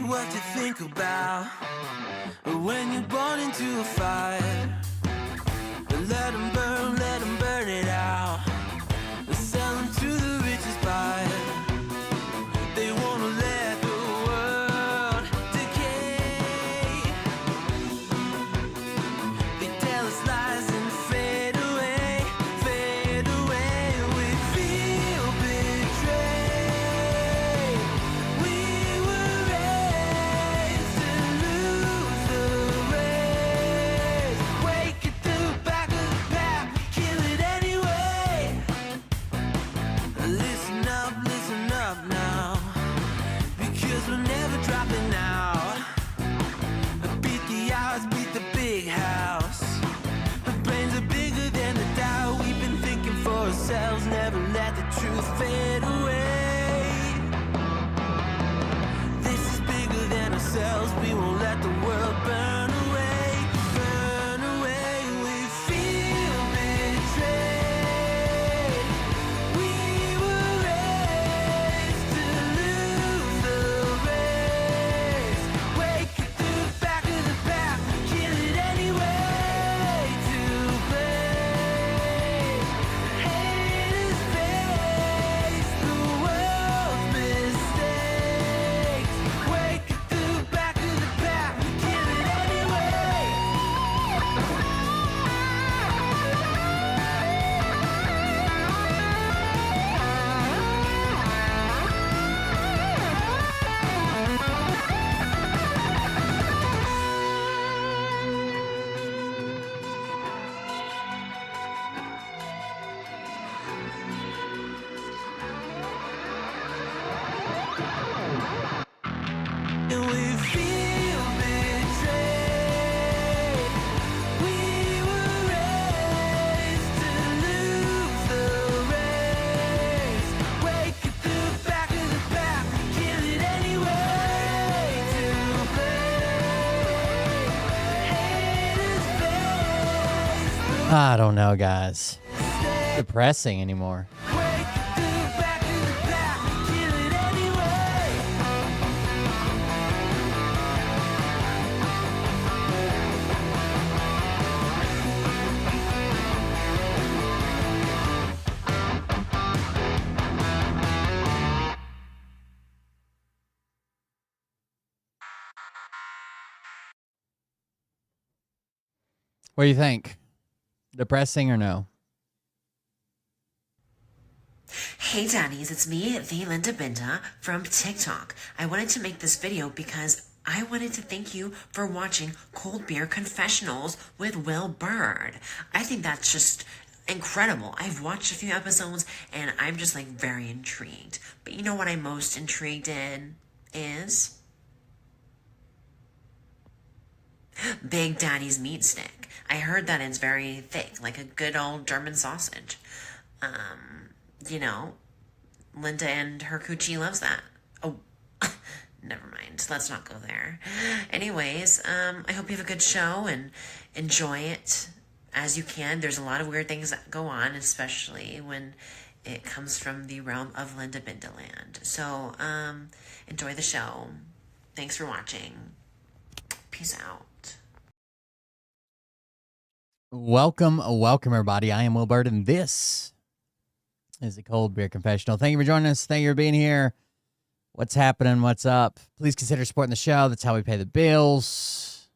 What you think about when you're born into a fire? Let them burn it out. Sell them to the richest buyer. They wanna let the world decay. They tell us lies and fade away, fade away. We feel betrayed. We were raised to lose the race. Wake at the back of the pack, kill it anyway. Listen up now, because we're never dropping out. Beat the odds, beat the big house. Our brains are bigger than the doubt. We've been thinking for ourselves, never let the truth fade away. This is bigger than ourselves, we won't let the world burn away, burn away. We feel betrayed. We were raised to lose the race. Wake at the back of the pack, kill it anyway. To blame, haters face the I don't know, guys. Depressing anymore. What do you think? Depressing or no? Hey daddies, it's me, the Linda Binda from TikTok. I wanted to make this video because I wanted to thank you for watching Cold Beer Confessionals with Will Bird. I think that's just incredible. I've watched a few episodes and I'm just like very intrigued. But you know what I'm most intrigued in is Big Daddy's meat stick. I heard that it's very thick, like a good old German sausage. You know, Linda and her coochie loves that. Oh, never mind. Let's not go there. Anyways, I hope you have a good show and enjoy it as you can. There's a lot of weird things that go on, especially when it comes from the realm of Linda Bindaland. So, enjoy the show. Thanks for watching. Peace out. Welcome, everybody. I am Will Bird, and this is a Cold Beer Confessional. Thank you for joining us. Thank you for being here. What's happening? What's up? Please consider supporting the show. That's how we pay the bills.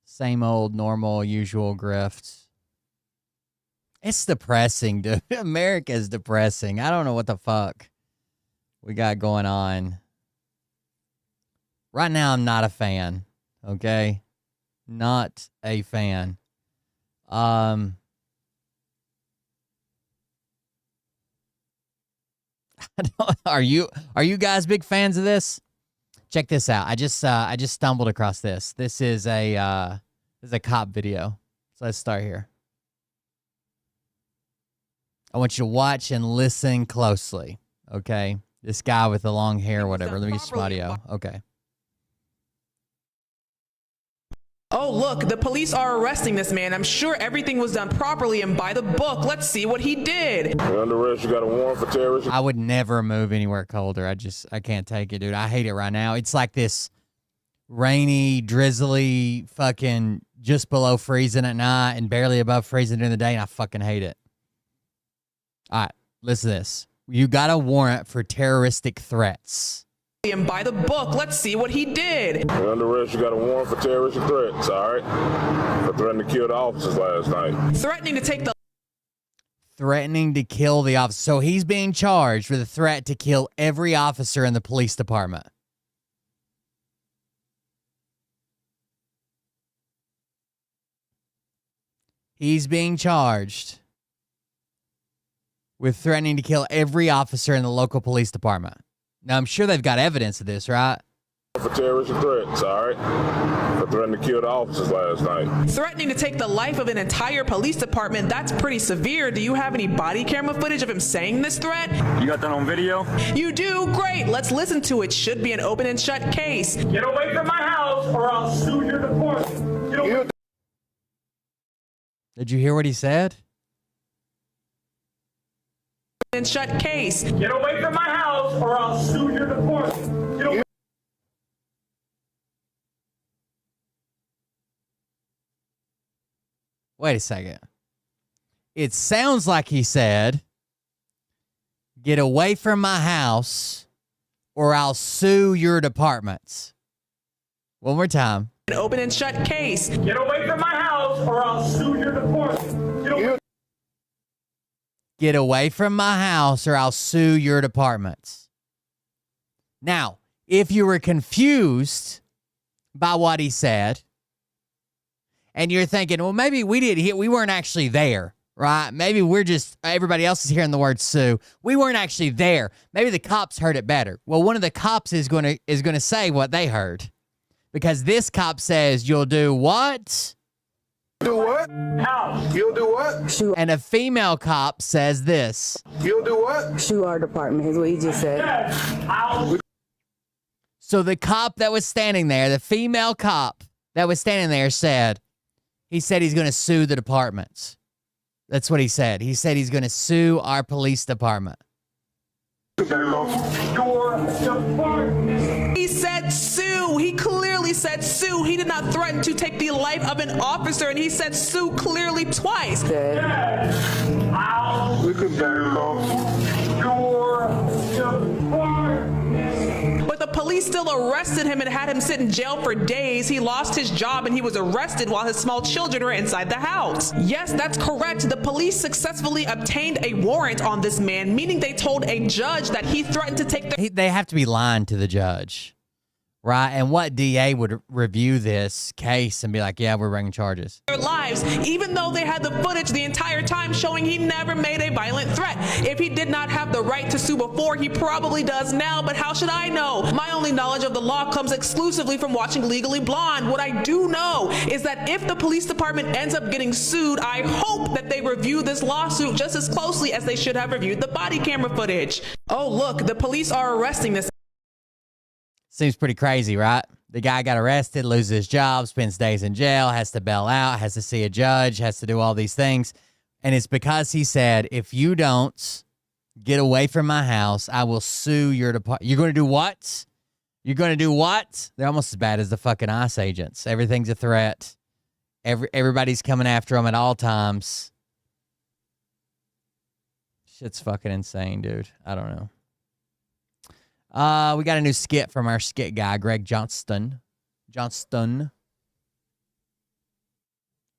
Same old, normal, usual grift. It's depressing, dude. America is depressing. I don't know what the fuck we got going on. Right now, I'm not a fan. Okay? Not a fan. Are you guys big fans of this? Check this out. I just stumbled across this. This is a cop video. So let's start here. I want you to watch and listen closely. Okay? This guy with the long hair, whatever. Let me get some audio. Okay. Oh, look, the police are arresting this man. I'm sure everything was done properly and by the book. Let's see what he did. You're under arrest. You got a warrant for terrorism. I would never move anywhere colder. I can't take it, dude. I hate it right now. It's like this rainy, drizzly, fucking just below freezing at night and barely above freezing during the day, and I fucking hate it. All right, listen to this. You got a warrant for terroristic threats. And by the book, let's see what he did. You're under arrest. You got a warrant for terroristic threats, all right? For threatening to kill the officers last night. Threatening to kill the officer. So he's being charged with a threat to kill every officer in the police department. He's being charged with threatening to kill every officer in the local police department. Now, I'm sure they've got evidence of this, right? For terroristic threats, all right? For threatening to kill the officers last night. Threatening to take the life of an entire police department, that's pretty severe. Do you have any body camera footage of him saying this threat? You got that on video? You do? Great. Let's listen to it. Should be an open and shut case. Get away from my house or I'll sue your department. Did you hear what he said? And shut case. Get away from my house or I'll sue your department. Wait a second. It sounds like he said, get away from my house or I'll sue your departments. One more time. An open and shut case. Get away from my house or I'll sue your department. Get away from my house or I'll sue your departments. Now, if you were confused by what he said, and you're thinking, well, maybe we weren't actually there, right? Maybe everybody else is hearing the word sue. We weren't actually there. Maybe the cops heard it better. Well, one of the cops is going to say what they heard. Because this cop says, you'll do what? Do what? House. You'll do what? And a female cop says this. You'll do what? Sue our department is what he just said. House. So the cop that was standing there, the female cop that was standing there said, He said he's going to sue the departments. That's what he said. He said he's going to sue our police department. He said sue. He clearly said sue. He did not threaten to take the life of an officer, and he said sue clearly twice. Said, But the police still arrested him and had him sit in jail for days. He lost his job and he was arrested while his small children were inside the house. Yes, that's correct. The police successfully obtained a warrant on this man, meaning they told a judge that he threatened to take their They have to be lying to the judge, right? And what DA would review this case and be like, yeah, we're bringing charges? lives, even though they had the footage the entire time showing he never made a violent threat. If he did not have the right to sue before, he probably does now, but how should I know? My only knowledge of the law comes exclusively from watching Legally Blonde. What I do know is that if the police department ends up getting sued, I hope that they review this lawsuit just as closely as they should have reviewed the body camera footage. Oh, look, the police are arresting this. Seems pretty crazy, right? The guy got arrested, loses his job, spends days in jail, has to bail out, has to see a judge, has to do all these things. And it's because he said, if you don't get away from my house, I will sue your department. You're going to do what? You're going to do what? They're almost as bad as the fucking ICE agents. Everything's a threat. Everybody's coming after them at all times. Shit's fucking insane, dude. I don't know. We got a new skit from our skit guy, Greg Johnston.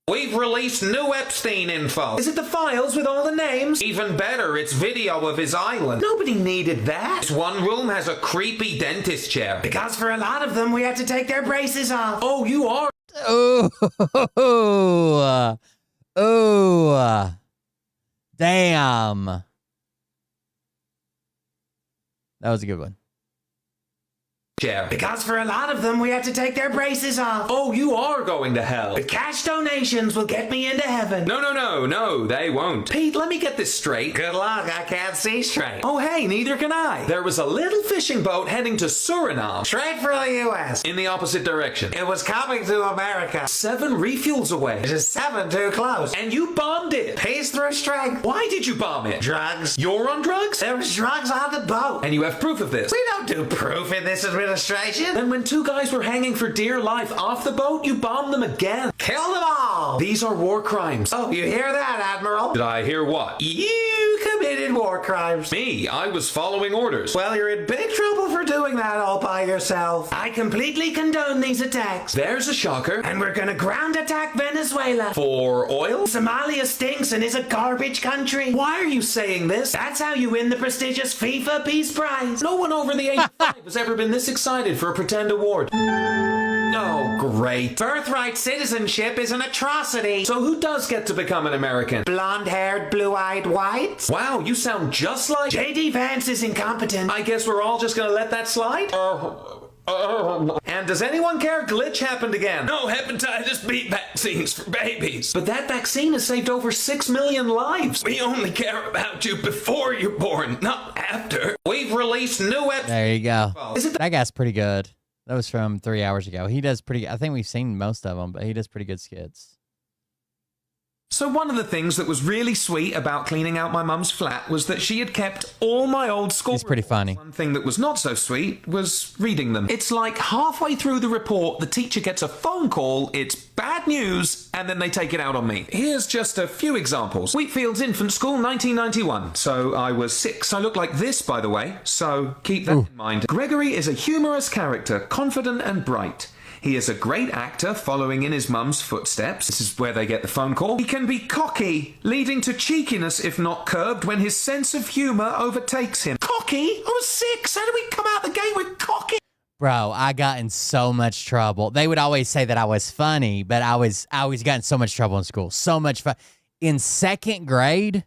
We've released new Epstein info. Is it the files with all the names? Even better, it's video of his island. Nobody needed that. This one room has a creepy dentist chair. Because for a lot of them, we had to take their braces off. Oh, you are? Oh, damn. That was a good one. Chair. Because for a lot of them, we had to take their braces off. Oh, you are going to hell. But cash donations will get me into heaven. No, they won't. Pete, let me get this straight. Good luck, I can't see straight. Oh, hey, neither can I. There was a little fishing boat heading to Suriname. Straight for the U.S. In the opposite direction. It was coming to America. 7 refuels away. It is 7 too close. And you bombed it. Peace through strength. Why did you bomb it? Drugs. You're on drugs? There was drugs on the boat. And you have proof of this? We don't do proof in this administration. Then when 2 guys were hanging for dear life off the boat, you bombed them again. Kill them all. These are war crimes. Oh, you hear that, Admiral? Did I hear what? You committed war crimes. Me? I was following orders. Well, you're in big trouble for doing that all by yourself. I completely condone these attacks. There's a shocker. And we're gonna ground attack Venezuela. For oil? Somalia stinks and is a garbage country. Why are you saying this? That's how you win the prestigious FIFA Peace Prize. No one over the age of 5 has ever been this excited for a pretend award. Oh, great. Birthright citizenship is an atrocity. So who does get to become an American? Blonde-haired, blue-eyed whites? Wow, you sound just like... J.D. Vance is incompetent. I guess we're all just gonna let that slide? And does anyone care? Glitch happened again. No hepatitis B vaccines for babies. But that vaccine has saved over 6 million lives. We only care about you before you're born, not after. We've released new There you go. That guy's pretty good. That was from 3 hours ago. He does pretty... I think we've seen most of them, but he does pretty good skits. So one of the things that was really sweet about cleaning out my mum's flat was that she had kept all my old school He's pretty funny. One thing that was not so sweet was reading them. It's like halfway through the report, the teacher gets a phone call, it's bad news, and then they take it out on me. Here's just a few examples. Wheatfields Infant School, 1991. So I was 6. I look like this, by the way, so keep that in mind. Gregory is a humorous character, confident and bright. He is a great actor, following in his mum's footsteps. This is where they get the phone call. He can be cocky, leading to cheekiness if not curbed when his sense of humour overtakes him. Cocky? I was 6. How do we come out the gate with cocky? Bro, I got in so much trouble. They would always say that I was funny, but I always got in so much trouble in school. So much fun. In 2nd grade,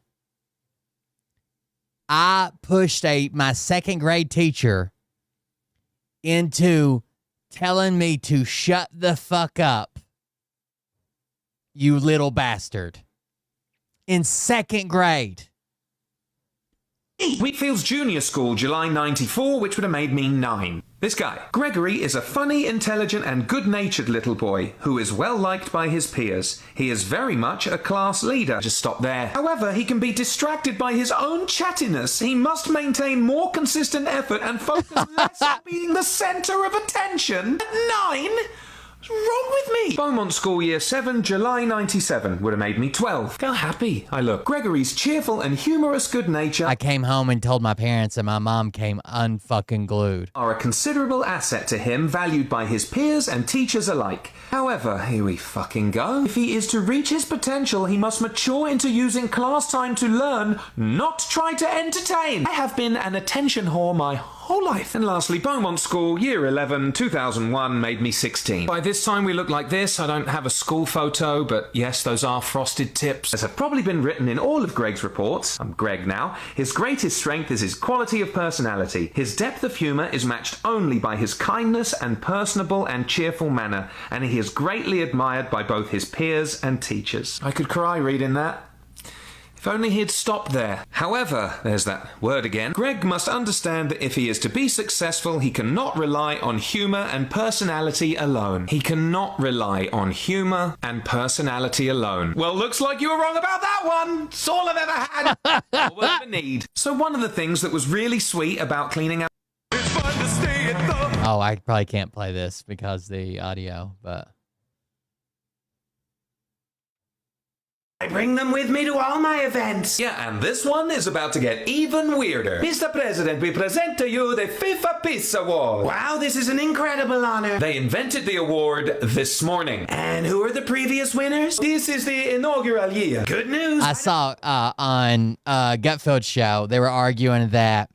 I pushed my 2nd grade teacher into telling me to shut the fuck up, you little bastard. In 2nd grade. Wheatfields Junior School, July 94, which would have made me 9. This guy, Gregory, is a funny, intelligent, and good-natured little boy who is well-liked by his peers. He is very much a class leader. Just stop there. However, he can be distracted by his own chattiness. He must maintain more consistent effort and focus less on being the center of attention. At 9? What's wrong with me? Beaumont School Year 7, July 97 would have made me 12. How happy I look. Gregory's cheerful and humorous good nature I came home and told my parents, and my mom came unfucking glued. are a considerable asset to him, valued by his peers and teachers alike. However, here we fucking go. If he is to reach his potential, he must mature into using class time to learn, not try to entertain. I have been an attention whore my whole life. And lastly, Beaumont School, Year 11, 2001, made me 16. By this time we look like this. I don't have a school photo, but yes, those are frosted tips. As have probably been written in all of Greg's reports, I'm Greg now, his greatest strength is his quality of personality. His depth of humour is matched only by his kindness and personable and cheerful manner, and he is greatly admired by both his peers and teachers. I could cry reading that. If only he'd stopped there. However, there's that word again. Greg must understand that if he is to be successful, he cannot rely on humour and personality alone. He cannot rely on humour and personality alone. Well, looks like you were wrong about that one. It's all I've ever had. All we'll ever need. So one of the things that was really sweet about cleaning out... Oh, I probably can't play this because the audio, but... I bring them with me to all my events. Yeah, and this one is about to get even weirder. Mr. President, we present to you the FIFA Peace Award. Wow, this is an incredible honor. They invented the award this morning. And who are the previous winners? This is the inaugural year. Good news. I saw on Gutfeld's show, they were arguing that...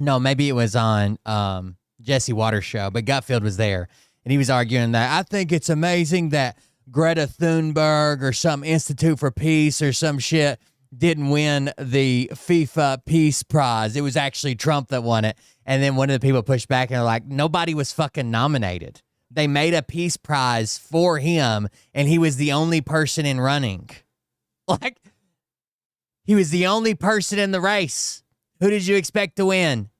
No, maybe it was on Jesse Waters' show, but Gutfeld was there. And he was arguing that, I think it's amazing that Greta Thunberg or some Institute for Peace or some shit didn't win the FIFA Peace Prize. It was actually Trump that won it. And then one of the people pushed back and they're like, nobody was fucking nominated. They made a peace prize for him and he was the only person in running. Like, he was the only person in the race. Who did you expect to win?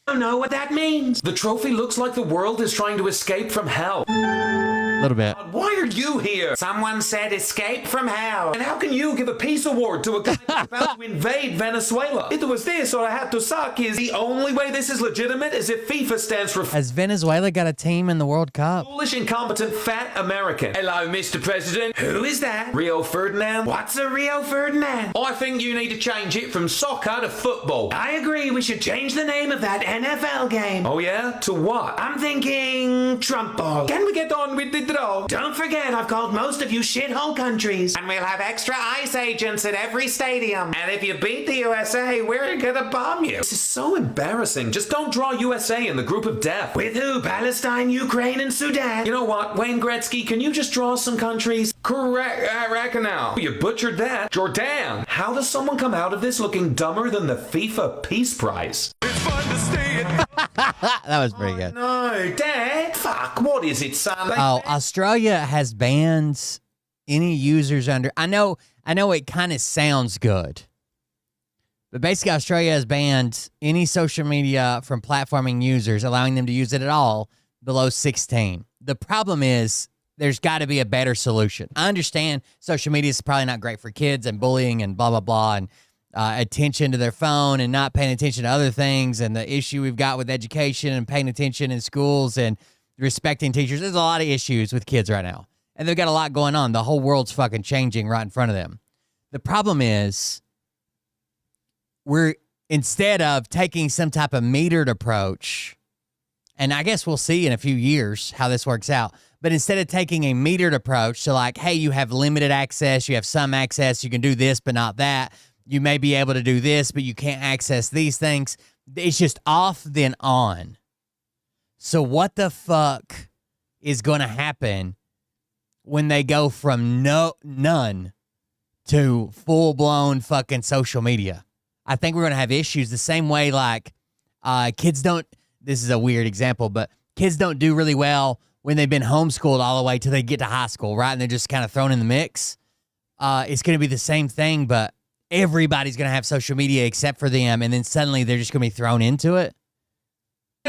I don't know what that means. The trophy looks like the world is trying to escape from hell. A little bit. Why are you here? Someone said escape from hell. And how can you give a peace award to a guy that's about to invade Venezuela? It was this or I had to suck is the only way this is legitimate is if FIFA stands for Has Venezuela got a team in the World Cup? foolish, incompetent, fat American. Hello, Mr. President. Who is that? Rio Ferdinand? What's a Rio Ferdinand? I think you need to change it from soccer to football. I agree. We should change the name of that NFL game. Oh, yeah? To what? I'm thinking Trump ball. Can we get on with the draw? Don't forget, I've called most of you shithole countries. And we'll have extra ICE agents at every stadium. And if you beat the USA, we're gonna bomb you. This is so embarrassing. Just don't draw USA in the group of death. With who? Palestine, Ukraine, and Sudan. You know what? Wayne Gretzky, can you just draw some countries? Correct. I reckon now. You butchered that. Jordan. How does someone come out of this looking dumber than the FIFA Peace Prize? That was pretty good. No, Dad. Fuck. What is it, son? Oh, Australia has banned any users under... I know it kind of sounds good. But basically, Australia has banned any social media from platforming users, allowing them to use it at all below 16. The problem is there's got to be a better solution. I understand social media is probably not great for kids and bullying and blah, blah, blah, and attention to their phone and not paying attention to other things and the issue we've got with education and paying attention in schools and respecting teachers. There's a lot of issues with kids right now. And they've got a lot going on. The whole world's fucking changing right in front of them. The problem is we're, instead of taking some type of metered approach, and I guess we'll see in a few years how this works out, but instead of taking a metered approach to like, hey, you have limited access, you have some access, you can do this but not that, you may be able to do this but you can't access these things, it's just off then on. So what the fuck is going to happen when they go from none to full-blown fucking social media? I think we're going to have issues the same way like kids don't, this is a weird example, but kids don't do really well when they've been homeschooled all the way till they get to high school, right? And they're just kind of thrown in the mix. It's going to be the same thing, but everybody's going to have social media except for them, and then suddenly they're just going to be thrown into it?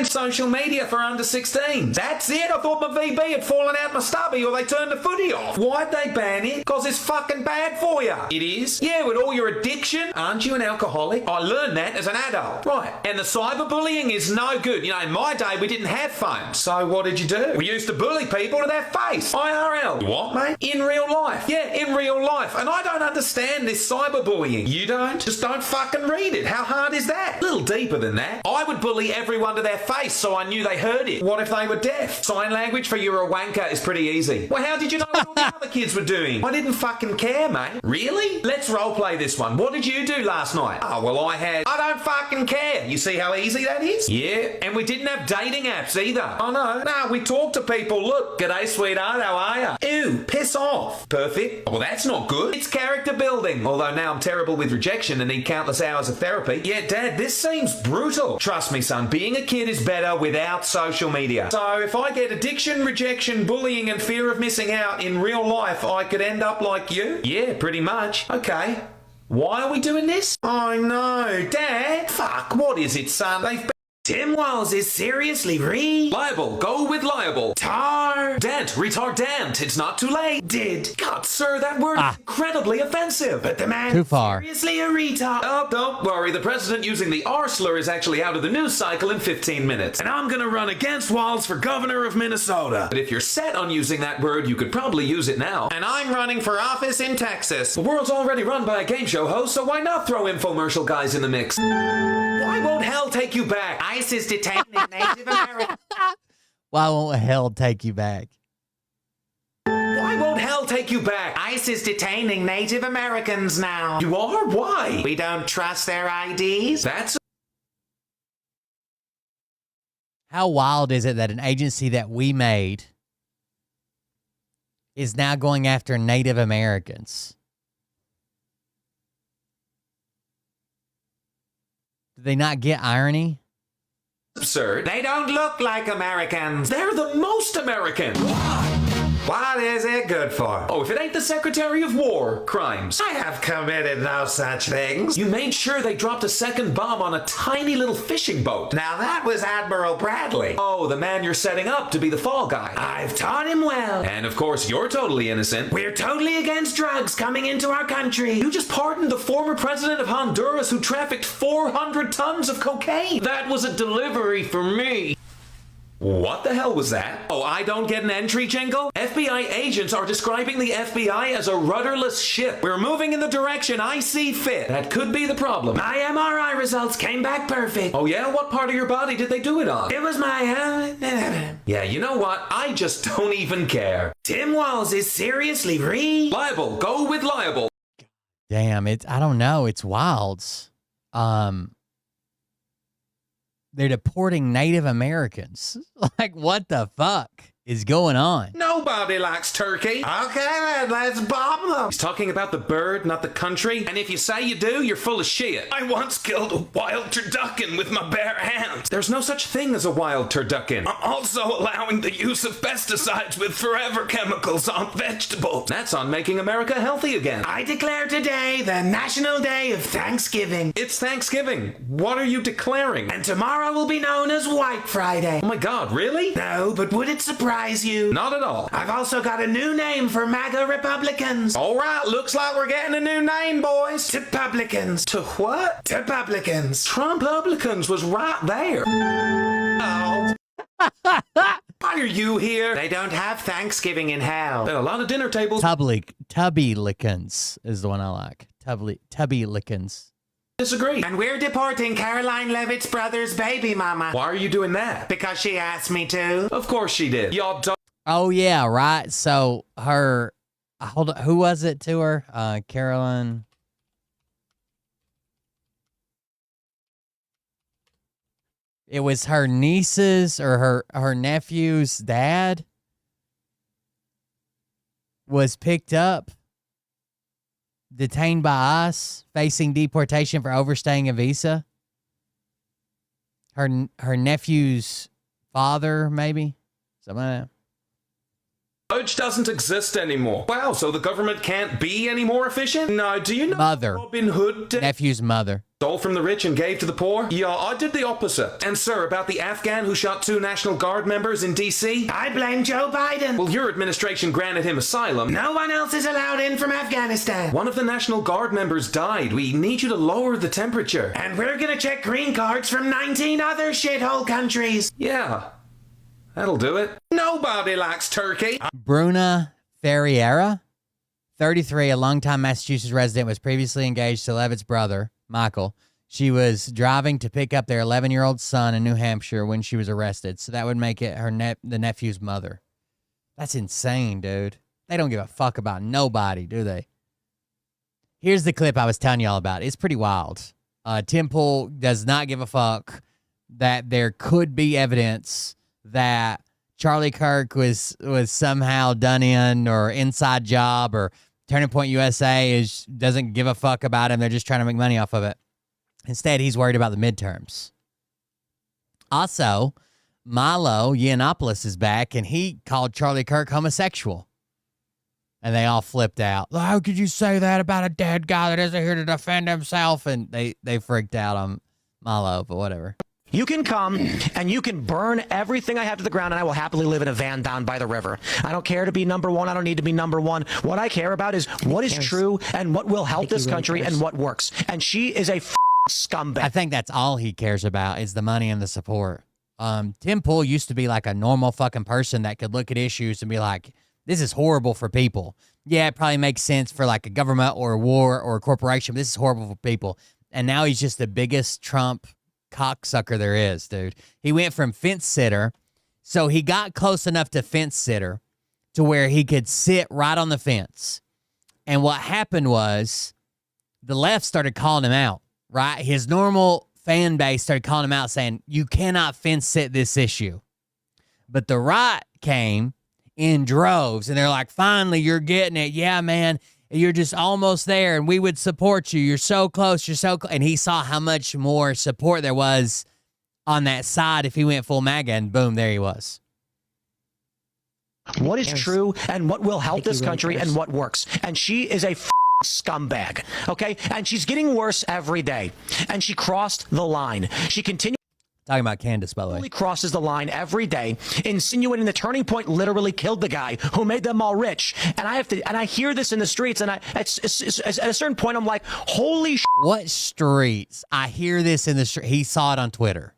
Social media for under 16. That's it. I thought my VB had fallen out my stubby or they turned the footy off. Why'd they ban it? Because it's fucking bad for you. It is? Yeah, with all your addiction. Aren't you an alcoholic? I learned that as an adult. Right. And the cyberbullying is no good. You know, in my day, we didn't have phones. So what did you do? We used to bully people to their face. IRL. What, mate? In real life. Yeah, in real life. And I don't understand this cyberbullying. You don't? Just don't fucking read it. How hard is that? A little deeper than that. I would bully everyone to their face so I knew they heard it. What if they were deaf? Sign language for you're a wanker is pretty easy. Well, how did you know what all the other kids were doing? I didn't fucking care, mate. Really? Let's roleplay this one. What did you do last night? Oh, well, I don't fucking care. You see how easy that is? Yeah, and we didn't have dating apps either. Oh, no. No, we talked to people. Look, g'day, sweetheart, how are ya? Ew, piss off. Perfect. Well, that's not good. It's character building. Although now I'm terrible with rejection and need countless hours of therapy. Yeah, Dad, this seems brutal. Trust me, son, being a kid is better without social media. So if I get addiction, rejection, bullying, and fear of missing out in real life, I could end up like you? Yeah, pretty much. Okay. Why are we doing this? Oh no, Dad! Fuck, what is it, son? They've Tim Walls is seriously liable. Go with liable. Dent. Retardant. It's not too late. Did. God, sir, that word is incredibly offensive. But the man Too far. seriously a retard. Oh, don't worry. The president using the R slur is actually out of the news cycle in 15 minutes. And I'm gonna run against Walls for governor of Minnesota. But if you're set on using that word, you could probably use it now. And I'm running for office in Texas. The world's already run by a game show host, so why not throw infomercial guys in the mix? Why won't hell take you back? ISIS detaining Native Americans. Why won't hell take you back? Why won't hell take you back? ISIS detaining Native Americans now. You are? Why? We don't trust their IDs. That's How wild is it that an agency that we made is now going after Native Americans? Do they not get irony? absurd. They don't look like Americans. They're the most American. What is it good for? Oh, if it ain't the Secretary of War crimes. I have committed no such things. You made sure they dropped a second bomb on a tiny little fishing boat. Now that was Admiral Bradley. Oh, the man you're setting up to be the fall guy. I've taught him well. And of course, you're totally innocent. We're totally against drugs coming into our country. You just pardoned the former president of Honduras who trafficked 400 tons of cocaine. That was a delivery for me. What the hell was that? Oh, I don't get an entry jingle? FBI agents are describing the FBI as a rudderless ship. We're moving in the direction I see fit. That could be the problem. My MRI results came back perfect. Oh yeah? What part of your body did they do it on? It was my... Yeah, you know what? I just don't even care. Tim Walls is seriously liable. Go with liable. Damn, I don't know. It's wild. They're deporting Native Americans. Like, what the fuck is going on? Nobody likes turkey. Okay, then, let's bomb them. He's talking about the bird, not the country. And if you say you do, you're full of shit. I once killed a wild turducken with my bare hands. There's no such thing as a wild turducken. I'm also allowing the use of pesticides with forever chemicals on vegetables. That's on making America healthy again. I declare today the National Day of Thanksgiving. It's Thanksgiving. What are you declaring? And tomorrow will be known as White Friday. Oh my God, really? No, but would it surprise you? Not at all. I've also got a new name for MAGA Republicans. All right, looks like we're getting a new name, boys. Republicans. To what? Republicans. Trump-publicans was right there. Oh. Why are you here? They don't have Thanksgiving in hell. There are a lot of dinner tables. Tubby-lickins is the one I like. Tubby-lickins. Disagree. And we're deporting Caroline Levitt's brother's baby mama. Why are you doing that? Because she asked me to. Of course she did. Y'all don't. Oh, yeah, right. So her, hold on, who was it to her? Caroline. It was her niece's or her nephew's dad was picked up, detained by us, facing deportation for overstaying a visa. Her nephew's father, maybe, something like that. Judge doesn't exist anymore. Wow, so the government can't be any more efficient? No, do you know Mother. Robin Hood Nephew's mother. stole from the rich and gave to the poor? Yeah, I did the opposite. And sir, about the Afghan who shot 2 National Guard members in D.C.? I blame Joe Biden. Well, your administration granted him asylum. No one else is allowed in from Afghanistan. One of the National Guard members died. We need you to lower the temperature. And we're gonna check green cards from 19 other shithole countries. Yeah, that'll do it. Nobody likes turkey. Bruna Ferriera, 33, a longtime Massachusetts resident, was previously engaged to Levitt's brother, Michael. She was driving to pick up their 11-year-old son in New Hampshire when she was arrested. So that would make it her the nephew's mother. That's insane, dude. They don't give a fuck about nobody, do they? Here's the clip I was telling y'all about. It's pretty wild. Tim Pool does not give a fuck that there could be evidence that Charlie Kirk was somehow done in or inside job, or Turning Point USA doesn't give a fuck about him. They're just trying to make money off of it. Instead, he's worried about the midterms. Also, Milo Yiannopoulos is back, and he called Charlie Kirk homosexual. And they all flipped out. How could you say that about a dead guy that isn't here to defend himself? And they freaked out on Milo, but whatever. You can come and you can burn everything I have to the ground, and I will happily live in a van down by the river. I don't care to be number one. I don't need to be number one. What I care about is what is true and what will help this country and what works. And she is a scumbag. I think that's all he cares about is the money and the support. Tim Pool used to be like a normal fucking person that could look at issues and be like, this is horrible for people. Yeah, it probably makes sense for like a government or a war or a corporation, but this is horrible for people. And now he's just the biggest Trump cocksucker there is, dude. He went from fence sitter, so he got close enough to fence sitter to where he could sit right on the fence. And what happened was the left started calling him out, right? His normal fan base started calling him out saying, you cannot fence sit this issue. But the right came in droves, and they're like, finally, you're getting it. Yeah, man. You're just almost there, and we would support you. You're so close. You're so close. And he saw how much more support there was on that side if he went full MAGA, and boom, there he was. What is true and what will help this country and what works. And she is a scumbag, okay? And she's getting worse every day. And she crossed the line. She continued. Talking about Candace, by the way. Crosses the line every day, insinuating the Turning Point literally killed the guy who made them all rich. And I hear this in the streets, and at a certain point, I'm like, holy shit. What streets? I hear this in the street. He saw it on Twitter.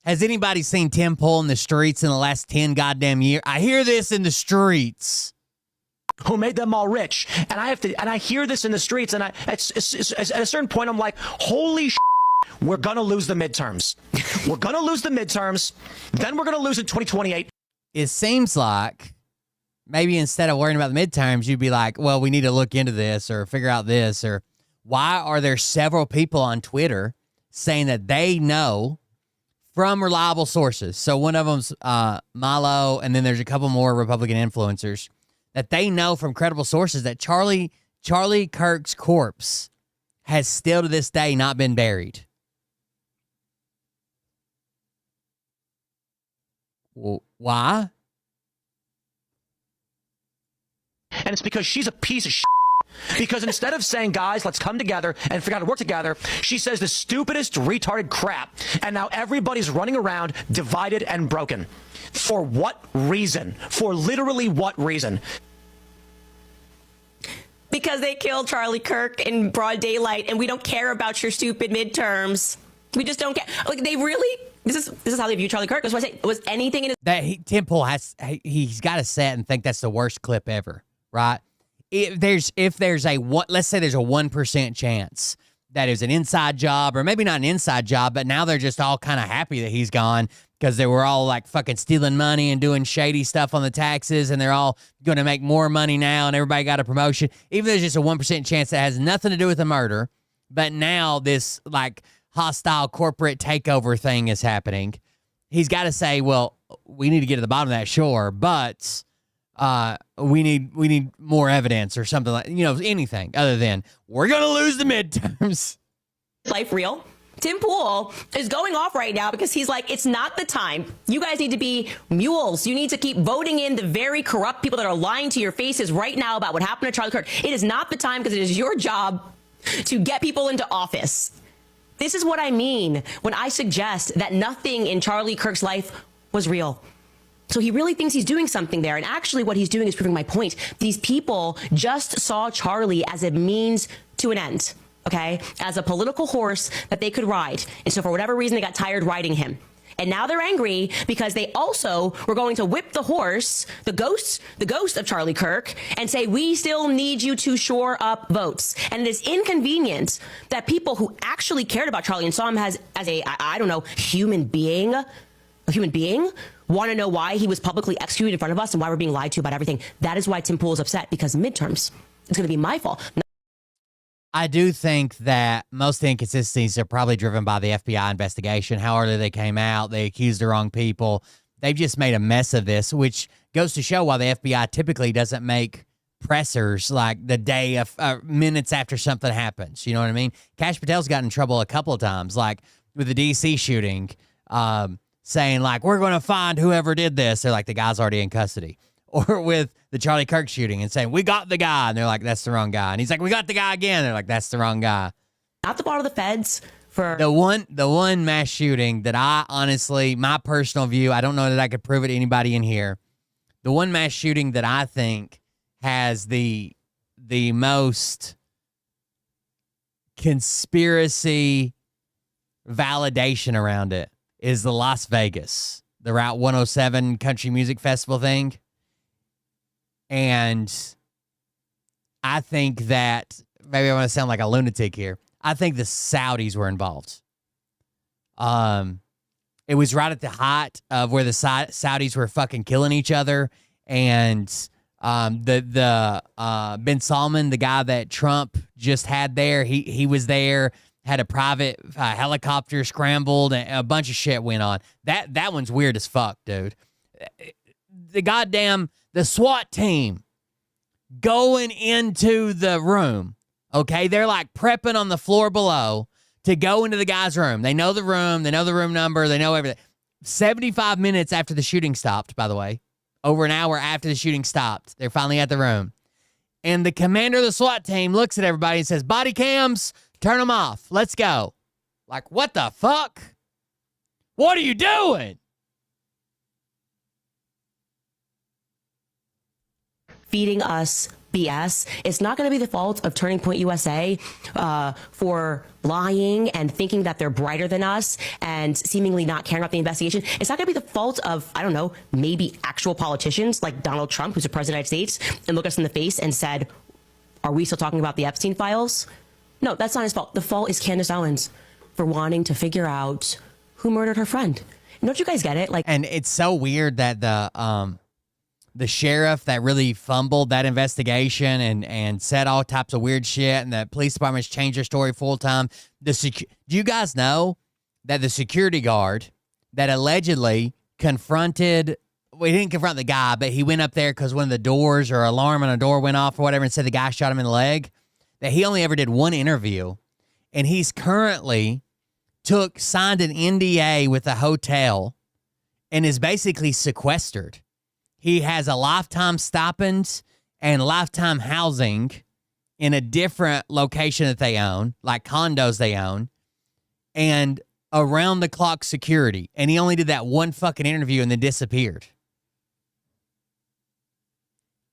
Has anybody seen Tim Pool in the streets in the last 10 goddamn years? I hear this in the streets. Who made them all rich. And I hear this in the streets, and at a certain point, I'm like, holy shit. We're going to lose the midterms. We're going to lose the midterms. Then we're going to lose in 2028. It seems like maybe instead of worrying about the midterms, you'd be like, well, we need to look into this or figure out this. Or why are there several people on Twitter saying that they know from reliable sources? So one of them's Milo, and then there's a couple more Republican influencers that they know from credible sources that Charlie Kirk's corpse has still to this day not been buried. Why? And it's because she's a piece of shit. Because instead of saying, guys, let's come together and figure out how to work together, she says the stupidest, retarded crap. And now everybody's running around divided and broken. For what reason? For literally what reason? Because they killed Charlie Kirk in broad daylight, and we don't care about your stupid midterms. We just don't care. Like, they really... This is how they view Charlie Kirk. That's why I say, was anything in his... Tim Pool he's got to sit and think that's the worst clip ever, right? If there's let's say there's a 1% chance that it was an inside job, or maybe not an inside job, but now they're just all kind of happy that he's gone because they were all like fucking stealing money and doing shady stuff on the taxes, and they're all going to make more money now, and everybody got a promotion. Even though there's just a 1% chance that has nothing to do with the murder, but now this like hostile corporate takeover thing is happening. He's got to say, well, we need to get to the bottom of that, sure, but we need more evidence or something like, anything other than we're going to lose the midterms. life real? Tim Pool is going off right now because he's like, it's not the time. You guys need to be mules. You need to keep voting in the very corrupt people that are lying to your faces right now about what happened to Charlie Kirk. It is not the time because it is your job to get people into office. This is what I mean when I suggest that nothing in Charlie Kirk's life was real. So he really thinks he's doing something there. And actually what he's doing is proving my point. These people just saw Charlie as a means to an end. Okay, as a political horse that they could ride. And so for whatever reason, they got tired riding him. And now they're angry because they also were going to whip the horse, the ghost of Charlie Kirk, and say, we still need you to shore up votes. And it is inconvenient that people who actually cared about Charlie and saw him as a, I don't know, human being, want to know why he was publicly executed in front of us and why we're being lied to about everything. That is why Tim Pool is upset, because midterms, it's going to be my fault. I do think that most inconsistencies are probably driven by the FBI investigation, how early they came out, they accused the wrong people. They've just made a mess of this, which goes to show why the FBI typically doesn't make pressers like the day of minutes after something happens. You know what I mean? Kash Patel's gotten in trouble a couple of times, like with the DC shooting, saying like, we're going to find whoever did this. They're like, the guy's already in custody. Or with the Charlie Kirk shooting and saying, we got the guy. And they're like, that's the wrong guy. And he's like, we got the guy again. They're like, that's the wrong guy. Not the ball of the feds for the one mass shooting that I honestly, my personal view, I don't know that I could prove it to anybody in here. The one mass shooting that I think has the most conspiracy validation around it is the Las Vegas, the Route 107 Country Music Festival thing. And I think that, maybe I want to sound like a lunatic here, I think the Saudis were involved. It was right at the height of where the Saudis were fucking killing each other. And the Ben Salman, the guy that Trump just had there, he was there, had a private helicopter scrambled, and a bunch of shit went on. That one's weird as fuck, dude. The SWAT team going into the room, okay? They're like prepping on the floor below to go into the guy's room. They know the room number, they know everything. 75 minutes after the shooting stopped, by the way, over an hour after the shooting stopped, they're finally at the room. And the commander of the SWAT team looks at everybody and says, body cams, turn them off. Let's go. Like, what the fuck? What are you doing? feeding us BS. It's not going to be the fault of Turning Point USA for lying and thinking that they're brighter than us and seemingly not caring about the investigation. It's not going to be the fault of, I don't know, maybe actual politicians like Donald Trump, who's the president of the United States, and looked us in the face and said, are we still talking about the Epstein files? No, that's not his fault. The fault is Candace Owens for wanting to figure out who murdered her friend. And don't you guys get it? Like, and it's so weird that the sheriff that really fumbled that investigation and said all types of weird shit, and the police department's changed their story full time. Do you guys know that the security guard that allegedly confronted, well, he didn't confront the guy, but he went up there because one of the doors or alarm on a door went off or whatever and said the guy shot him in the leg, that he only ever did one interview, and he's currently signed an NDA with a hotel and is basically sequestered. He has a lifetime stipend and lifetime housing in a different location that they own, like condos they own, and around-the-clock security. And he only did that one fucking interview and then disappeared.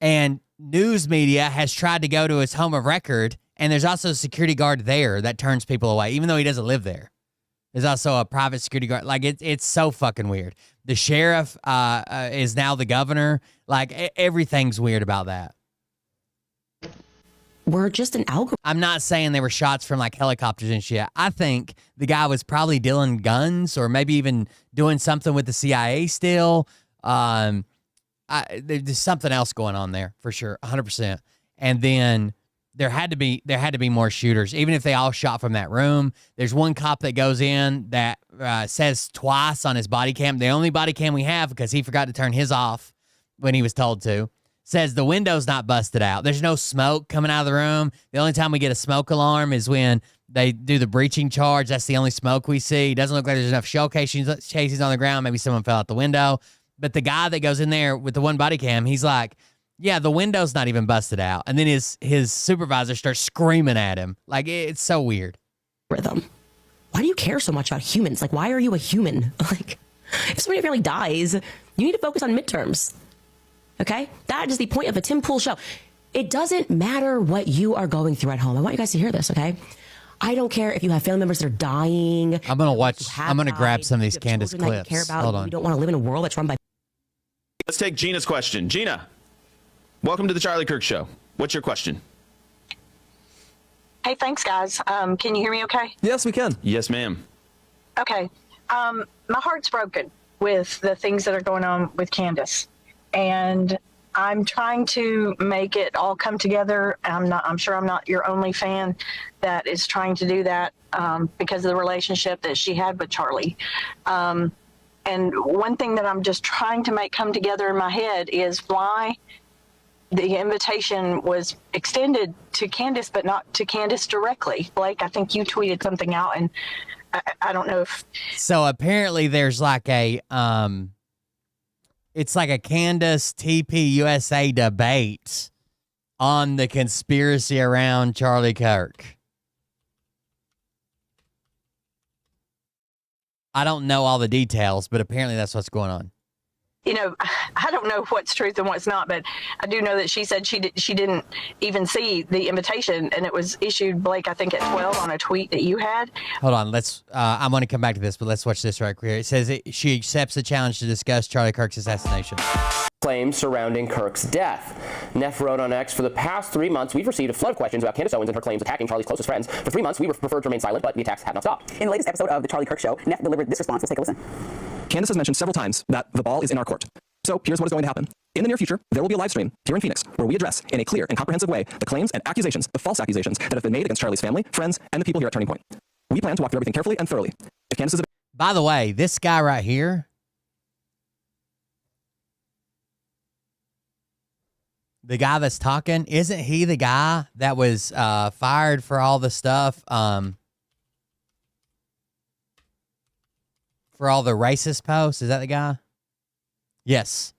And news media has tried to go to his home of record, and there's also a security guard there that turns people away, even though he doesn't live there. There's also a private security guard. Like, it's so fucking weird. The sheriff is now the governor. Like, everything's weird about that. We're just an algorithm. I'm not saying they were shots from, like, helicopters and shit. I think the guy was probably dealing guns or maybe even doing something with the CIA still. There's something else going on there, for sure, 100%. And then there had to be more shooters, even if they all shot from that room. There's one cop that goes in that says twice on his body cam, the only body cam we have because he forgot to turn his off when he was told to, says the window's not busted out. There's no smoke coming out of the room. The only time we get a smoke alarm is when they do the breaching charge. That's the only smoke we see. It doesn't look like there's enough shell casings on the ground. Maybe someone fell out the window. But the guy that goes in there with the one body cam, he's like, yeah, the window's not even busted out. And then his supervisor starts screaming at him. Like, it's so weird. Rhythm. Why do you care so much about humans? Like, why are you a human? Like, if somebody in your family dies, you need to focus on midterms. Okay? That is the point of a Tim Pool show. It doesn't matter what you are going through at home. I want you guys to hear this, okay? I don't care if you have family members that are dying. I'm going to grab some of these Candace clips. Care about. Hold on. We don't want to live in a world that's run by... Let's take Gina's question. Gina, welcome to the Charlie Kirk Show. What's your question? Hey, thanks, guys. Can you hear me okay? Yes, we can. Yes, ma'am. Okay. My heart's broken with the things that are going on with Candace. And I'm trying to make it all come together. I'm sure I'm not your only fan that is trying to do that because of the relationship that she had with Charlie. And one thing that I'm just trying to make come together in my head is why the invitation was extended to Candace, but not to Candace directly. Blake, I think you tweeted something out, and I don't know if... So apparently there's like a... It's like a Candace TP USA debate on the conspiracy around Charlie Kirk. I don't know all the details, but apparently that's what's going on. You know, I don't know what's truth and what's not, but I do know that she said she didn't even see the invitation, and it was issued, Blake, I think at 12 on a tweet that you had. Hold on, I'm going to come back to this, but let's watch this right here. It says she accepts the challenge to discuss Charlie Kirk's assassination. Claims surrounding Kirk's death. Neff wrote on X, for the past 3 months, we've received a flood of questions about Candace Owens and her claims attacking Charlie's closest friends. For 3 months, we preferred to remain silent, but the attacks have not stopped. In the latest episode of The Charlie Kirk Show, Neff delivered this response. Let's take a listen. Candace has mentioned several times that the ball is in our court. So here's what is going to happen. In the near future, there will be a live stream here in Phoenix where we address in a clear and comprehensive way the claims and accusations, the false accusations that have been made against Charlie's family, friends, and the people here at Turning Point. We plan to walk through everything carefully and thoroughly. If Candace is... By the way, this guy right here, the guy that's talking, isn't he the guy that was fired for all the stuff, for all the racist posts? Is that the guy? Yes.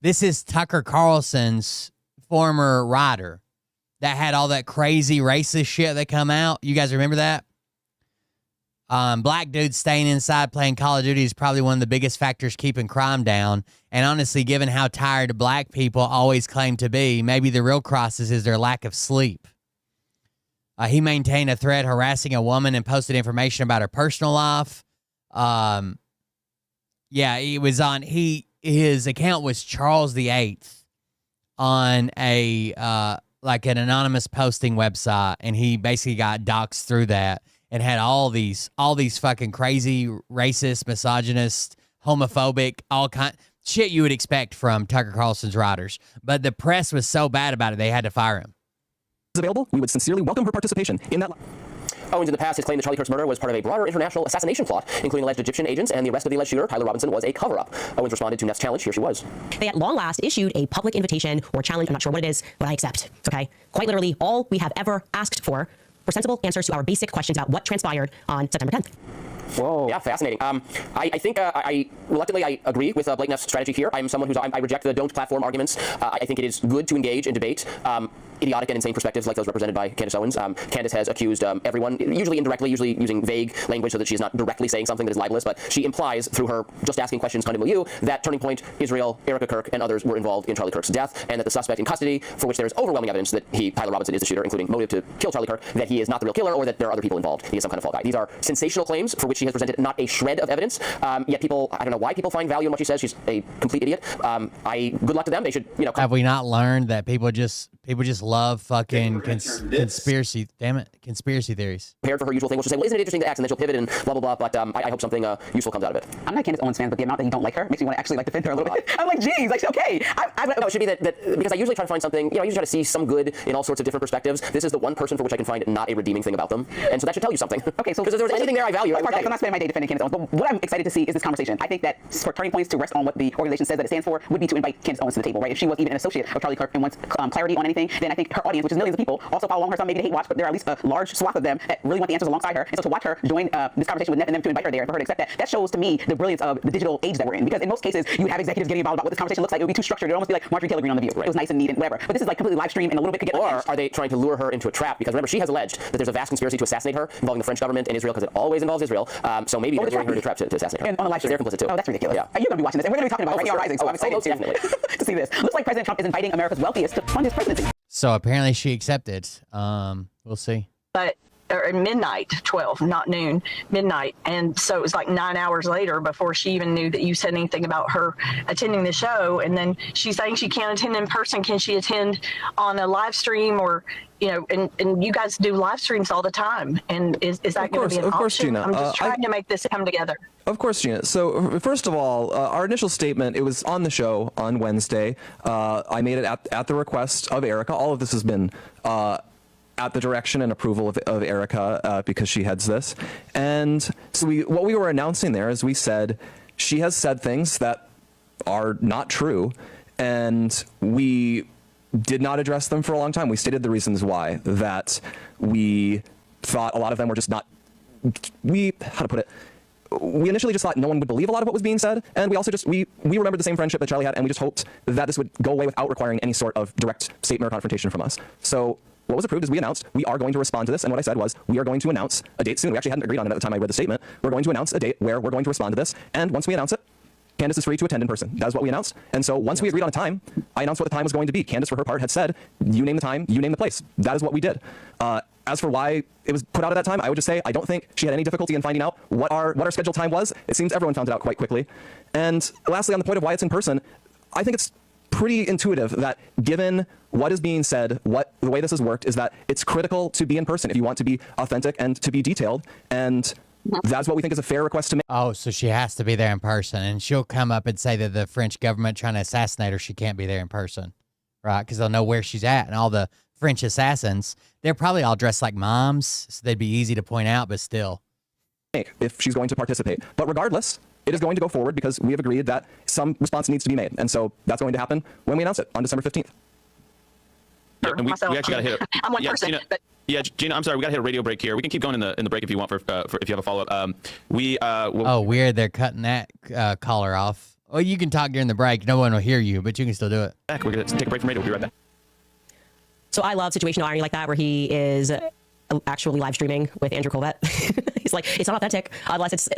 This is Tucker Carlson's former writer that had all that crazy racist shit that come out. You guys remember that? Black dudes staying inside playing Call of Duty is probably one of the biggest factors keeping crime down. And honestly, given how tired black people always claim to be, maybe the real crisis is their lack of sleep. He maintained a thread harassing a woman and posted information about her personal life. Yeah, he was on... His account was Charles VIII on a like an anonymous posting website, and he basically got doxxed through that and had all these fucking crazy racist, misogynist, homophobic, all kind shit you would expect from Tucker Carlson's writers. But the press was so bad about it, they had to fire him. Available, we would sincerely welcome her participation in that. Owens in the past has claimed that Charlie Kirk's murder was part of a broader international assassination plot, including alleged Egyptian agents, and the arrest of the alleged shooter, Tyler Robinson, was a cover-up. Owens responded to Neff's challenge. Here she was. They at long last issued a public invitation or challenge. I'm not sure what it is, but I accept. Okay? Quite literally, all we have ever asked for were sensible answers to our basic questions about what transpired on September 10th. Whoa. Yeah, fascinating. I think I reluctantly agree with Blake Neff's strategy here. I'm someone I reject the don't platform arguments. I think it is good to engage in debate. Idiotic and insane perspectives like those represented by Candace Owens. Candace has accused everyone, usually indirectly, usually using vague language so that she is not directly saying something that is libelous, but she implies through her just asking questions kind of milieu that Turning Point, Israel, Erica Kirk, and others were involved in Charlie Kirk's death, and that the suspect in custody, for which there is overwhelming evidence that Tyler Robinson, is the shooter, including motive to kill Charlie Kirk, that he is not the real killer, or that there are other people involved. He is some kind of fall guy. These are sensational claims for which she has presented not a shred of evidence. Yet people, I don't know why people find value in what she says. She's a complete idiot. Good luck to them. They should, Have we not learned that people just love fucking conspiracy. Damn it, conspiracy theories. Prepared for her usual thing, she'll say, well, isn't it interesting to X? And then she'll pivot and blah, blah, blah. But I hope something useful comes out of it. I'm not a Candace Owens fan, but the amount that you don't like her makes me want to actually like defend her a little bit. I'm like, geez, like, okay. No, it should be that because I usually try to find something, I usually try to see some good in all sorts of different perspectives. This is the one person for which I can find not a redeeming thing about them. And so that should tell you something. Okay, so because if there was anything there I value, I'm not spending my day defending Candace Owens. But what I'm excited to see is this conversation. I think that for turning points to rest on what the organization says that it stands for would be to invite Candace Owens to the table, right? If she was even an associate of Charlie Kirk and wants clarity on anything, then I think her audience, which is millions of people, also follow along her. Some maybe hate watch, but there are at least a large swath of them that really want the answers alongside her. And so to watch her join this conversation with Neff and them to invite her there and for her to accept that shows to me the brilliance of the digital age that we're in. Because in most cases, you have executives getting involved about what this conversation looks like. It would be too structured. It would almost be like Marjorie Taylor Greene on The View. Right. It was nice and neat and whatever. But this is like completely live stream and a little bit could get. Or are they trying to lure her into a trap? Because remember, she has alleged that there's a vast conspiracy to assassinate her involving the French government and Israel, because it always involves Israel. So maybe they're luring her into a trap to assassinate her. And on the live stream, they're complicit too. Oh, that's ridiculous. Yeah. You're going to be watching this, and we're going to be talking about it right now, Rising. So I'm excited to see this. Looks like President Trump is inviting America's wealthiest to fund his presidency. So apparently she accepted. We'll see. But or midnight, 12, not noon, midnight. And so it was like 9 hours later before she even knew that you said anything about her attending the show. And then she's saying she can't attend in person. Can she attend on a live stream? Or, you know, and you guys do live streams all the time. And is that going to be an option? Of course, Gina. I'm just trying to make this come together. Of course, Gina. So first of all, our initial statement, it was on the show on Wednesday. I made it at the request of Erica. All of this has been at the direction and approval of Erica because she heads this. And so what we were announcing there is we said she has said things that are not true, and we did not address them for a long time. We stated the reasons why, that we thought a lot of them were just not, we initially just thought no one would believe a lot of what was being said, and we also just, we remembered the same friendship that Charlie had, and we just hoped that this would go away without requiring any sort of direct statement or confrontation from us. So what was approved is we announced we are going to respond to this, and what I said was we are going to announce a date soon. We actually hadn't agreed on it at the time I read the statement. We're going to announce a date where we're going to respond to this, and once we announce it, Candace is free to attend in person. That is what we announced. And so once we agreed on a time, I announced what the time was going to be. Candace, for her part, had said, you name the time, you name the place. That is what we did. As for why it was put out at that time, I would just say I don't think she had any difficulty in finding out what our scheduled time was. It seems everyone found it out quite quickly. And lastly, on the point of why it's in person, I think it's pretty intuitive that given what is being said, the way this has worked is that it's critical to be in person if you want to be authentic and to be detailed. And that's what we think is a fair request to make. Oh, so she has to be there in person, and she'll come up and say that the French government trying to assassinate her, she can't be there in person, right? Because they'll know where she's at, and all the French assassins, they're probably all dressed like moms, so they'd be easy to point out, but still. If she's going to participate. But regardless, it is going to go forward because we have agreed that some response needs to be made. And so that's going to happen when we announce it on December 15th. And we actually got to hit it. I'm one person, Gina, but yeah, Gina, I'm sorry, we got to hit a radio break here. We can keep going in the break if you want for if you have a follow up. Oh, weird. They're cutting that caller off. Oh, you can talk during the break. No one will hear you, but you can still do it. We're going to take a break from radio. We'll be right back. So I love situational irony like that, where he is actually live streaming with Andrew Colvett. He's like, it's not authentic unless it's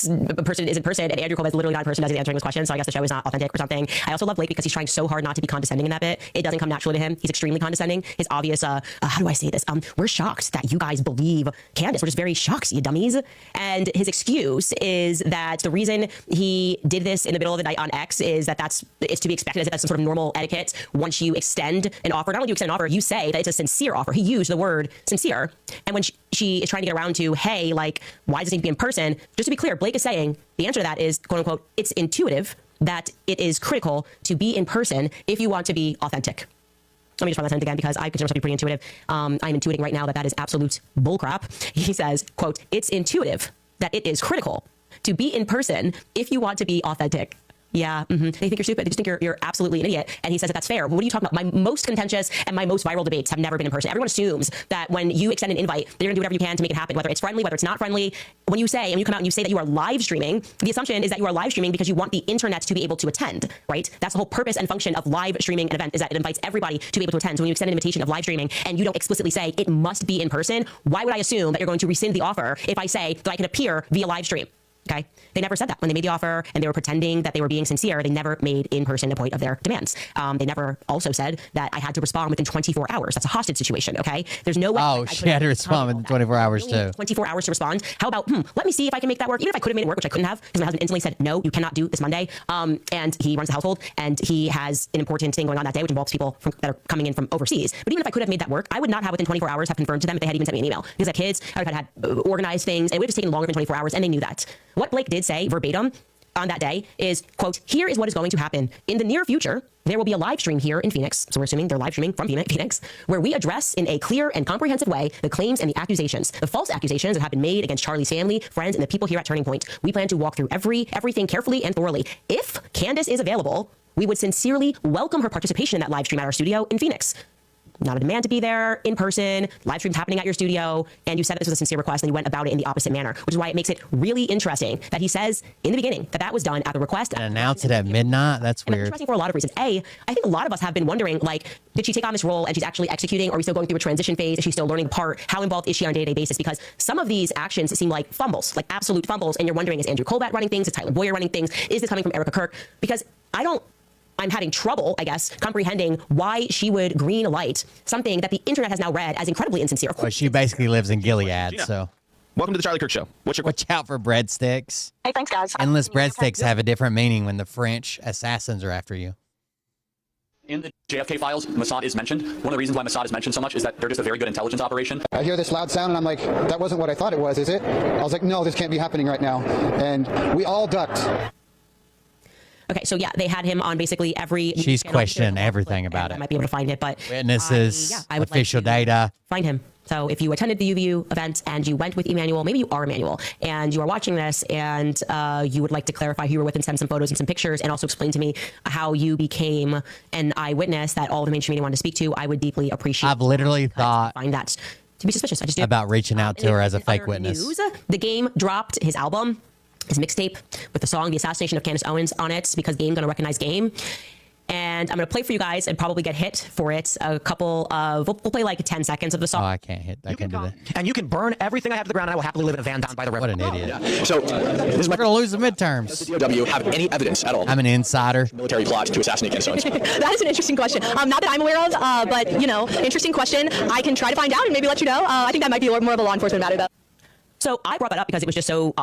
a person is in person, and Andrew Colvett's literally not a person as he's answering this question. So I guess the show is not authentic or something. I also love Blake because he's trying so hard not to be condescending in that bit. It doesn't come naturally to him. He's extremely condescending. His obvious, how do I say this? We're shocked that you guys believe Candace. We're just very shocked, you dummies. And his excuse is that the reason he did this in the middle of the night on X is that it's to be expected, as if that's some sort of normal etiquette. Once you extend an offer, not only do you extend an offer, you say that it's a sincere offer. He used the word sincere. And when she is trying to get around to, hey, like, why does it need to be in person? Just to be clear, Blake is saying the answer to that is, quote unquote, it's intuitive that it is critical to be in person if you want to be authentic. Let me just run that sentence again because I consider myself to be pretty intuitive. I'm intuiting right now that is absolute bullcrap. He says, quote, it's intuitive that it is critical to be in person if you want to be authentic. Yeah, They think you're stupid. They just think you're absolutely an idiot. And he says that that's fair. What are you talking about? My most contentious and my most viral debates have never been in person. Everyone assumes that when you extend an invite, they're going to do whatever you can to make it happen, whether it's friendly, whether it's not friendly. When you say, and you come out and you say that you are live streaming, the assumption is that you are live streaming because you want the internet to be able to attend, right? That's the whole purpose and function of live streaming an event, is that it invites everybody to be able to attend. So when you extend an invitation of live streaming and you don't explicitly say it must be in person, why would I assume that you're going to rescind the offer if I say that I can appear via live stream? Okay. They never said that when they made the offer and they were pretending that they were being sincere. They never made in person a point of their demands. They never also said that I had to respond within 24 hours. That's a hostage situation. Okay. There's no way. Oh, she had to respond within 24 hours too. 24 hours to respond. How about, let me see if I can make that work. Even if I could have made it work, which I couldn't have, because my husband instantly said, no, you cannot do this Monday. And he runs the household and he has an important thing going on that day, which involves people that are coming in from overseas. But even if I could have made that work, I would not have within 24 hours have confirmed to them if they had even sent me an email. Because I had kids, I would have had organized things, and it would have just taken longer than 24 hours, and they knew that. What Blake did say verbatim on that day is, quote, here is what is going to happen. In the near future, there will be a live stream here in Phoenix. So we're assuming they're live streaming from Phoenix, where we address in a clear and comprehensive way the claims and the accusations, the false accusations that have been made against Charlie's family, friends, and the people here at Turning Point. We plan to walk through everything carefully and thoroughly. If Candace is available, we would sincerely welcome her participation in that live stream at our studio in Phoenix. Not a demand to be there in person, live streams happening at your studio, and you said that this was a sincere request and you went about it in the opposite manner, which is why it makes it really interesting that he says in the beginning that that was done at the request. And announce it at midnight? That's weird. It's interesting for a lot of reasons. I think a lot of us have been wondering, like, did she take on this role and she's actually executing? Are we still going through a transition phase? Is she still learning the part? How involved is she on a day-to-day basis? Because some of these actions seem like fumbles, like absolute fumbles, and you're wondering, is Andrew Colbat running things? Is Tyler Boyer running things? Is this coming from Erica Kirk? Because I'm having trouble, I guess, comprehending why she would green light something that the internet has now read as incredibly insincere. Well, she basically lives in Gilead, so. Welcome to the Charlie Kirk Show. Watch out for breadsticks. Hey, thanks, guys. Endless breadsticks have a different meaning when the French assassins are after you. In the JFK files, Mossad is mentioned. One of the reasons why Mossad is mentioned so much is that they're just a very good intelligence operation. I hear this loud sound and I'm like, that wasn't what I thought it was, is it? I was like, no, this can't be happening right now. And we all ducked. Okay, so yeah, they had him on basically every... She's questioning everything about it. I might be able to find it, but... Witnesses, I would official like to data. Find him. So if you attended the UVU event and you went with Emmanuel, maybe you are Emmanuel, and you are watching this and you would like to clarify who you were with and send some photos and some pictures and also explain to me how you became an eyewitness that all the mainstream media wanted to speak to, I would deeply appreciate. I've literally thought... find that to be suspicious. I just do. About reaching out to her as a fake witness. News, the Game dropped his album, his mixtape with the song The Assassination of Candace Owens on it, because Game gonna recognize Game. And I'm going to play for you guys and probably get hit for it a couple of, we'll play like 10 seconds of the song. Oh, I can't hit. I can't do that. And you can burn everything I have to the ground and I will happily live in a van down by the river. What an idiot. Yeah. So, this is We're going to lose the midterms. Does the DOW have any evidence at all? I'm an insider. Military plot to assassinate Candace Owens. That is an interesting question. Not that I'm aware of, but, you know, interesting question. I can try to find out and maybe let you know. I think that might be more of a law enforcement matter, though. So I brought that up because it was just so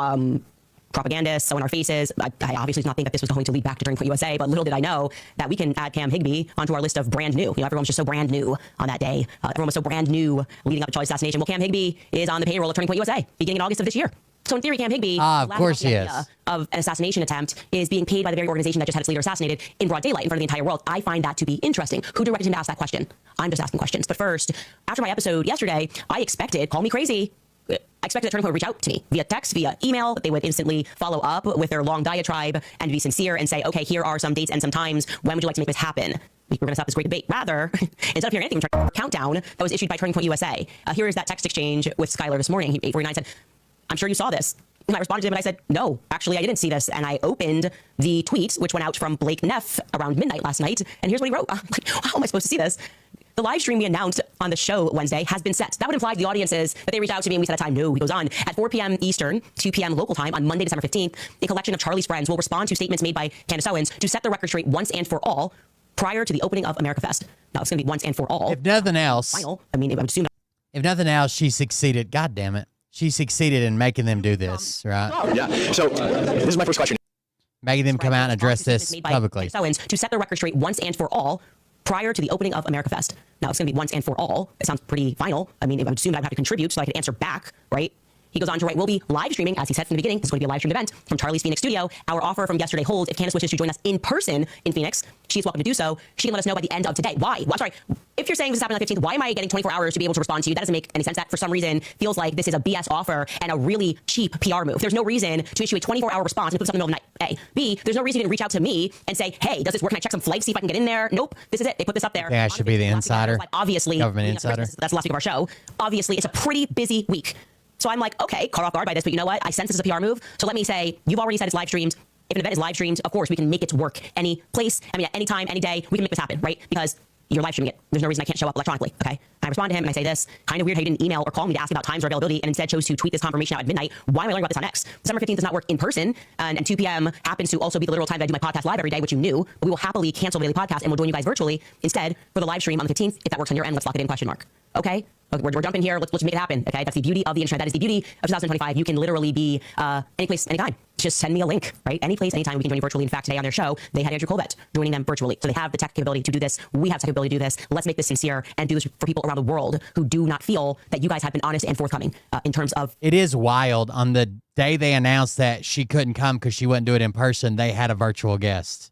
propagandist, so in our faces. I obviously did not think that this was going to lead back to Turning Point USA, but little did I know that we can add Cam Higbee onto our list of brand new. You know, everyone was just so brand new on that day. Everyone was so brand new leading up to Charlie's assassination. Well, Cam Higbee is on the payroll of Turning Point USA beginning in August of this year. So in theory, Cam Higbee, of course he is, of an assassination attempt is being paid by the very organization that just had its leader assassinated in broad daylight in front of the entire world. I find that to be interesting. Who directed him to ask that question? I'm just asking questions. But first, after my episode yesterday, I expected, call me crazy, I expected that Turning Point would reach out to me via text, via email. They would instantly follow up with their long diatribe and be sincere and say, okay, here are some dates and some times. When would you like to make this happen? We're going to stop this great debate. Rather, instead of hearing anything from Countdown that was issued by Turning Point USA, here is that text exchange with Skylar this morning. 849 said, I'm sure you saw this. And I responded to him and I said, no, actually, I didn't see this. And I opened the tweet, which went out from Blake Neff around midnight last night. And here's what he wrote. I'm like, how am I supposed to see this? The live stream we announced on the show Wednesday has been set. That would imply to the audiences that they reached out to me and we set a time. No, he goes on. At 4 p.m. Eastern, 2 p.m. local time on Monday, December 15th, a collection of Charlie's friends will respond to statements made by Candace Owens to set the record straight once and for all prior to the opening of America Fest. Now, it's going to be once and for all. If nothing else, final. I mean, I would assume. If nothing else, she succeeded. God damn it. She succeeded in making them do this, right? Yeah. So, this is my first question. Making them come out and address this publicly. Candace Owens to set the record straight once and for all prior to the opening of America Fest. Now, it's going to be once and for all. It sounds pretty final. I mean, I would assume that I would have to contribute so I could answer back, right? He goes on to write, we'll be live streaming, as he said from the beginning. This is going to be a live streamed event from Charlie's Phoenix studio. Our offer from yesterday holds. If Candace wishes to join us in person in Phoenix, she's welcome to do so. She can let us know by the end of today. Why? Well, I'm sorry. If you're saying this is happening on the 15th, why am I getting 24 hours to be able to respond to you? That doesn't make any sense. That, for some reason, feels like this is a BS offer and a really cheap PR move. There's no reason to issue a 24-hour response and put this up in the middle of the night. A. B, there's no reason you didn't reach out to me and say, hey, does this work? Can I check some flights, see if I can get in there? Nope. This is it. They put this up there. Yeah, I should be the insider. Obviously, government insider. That's the last week of our show. Obviously, it's a pretty busy week. So I'm like, okay, caught off guard by this, but you know what? I sense this is a PR move. So let me say, you've already said it's live streamed. If an event is live streamed, of course, we can make it work any place. I mean, at any time, any day, we can make this happen, right? Because you're live streaming it. There's no reason I can't show up electronically, okay? I respond to him and I say this, kind of weird how you didn't email or call me to ask about times or availability and instead chose to tweet this confirmation out at midnight. Why am I learning about this on X? December 15th does not work in person, and 2 p.m. happens to also be the literal time that I do my podcast live every day, which you knew, but we will happily cancel the daily podcast and we'll join you guys virtually instead for the live stream on the 15th. If that works on your end, let's lock it in, question mark. Okay? We're jumping here. Let's make it happen. Okay? That's the beauty of the internet. That is the beauty of 2025. You can literally be any place, anytime. Just send me a link, right? Any place, anytime. We can join you virtually. In fact, today on their show, they had Andrew Colbert joining them virtually. So they have the tech capability to do this. We have the tech capability to do this. Let's make this sincere and do this for people around the world who do not feel that you guys have been honest and forthcoming in terms of. It is wild. On the day they announced that she couldn't come because she wouldn't do it in person, they had a virtual guest.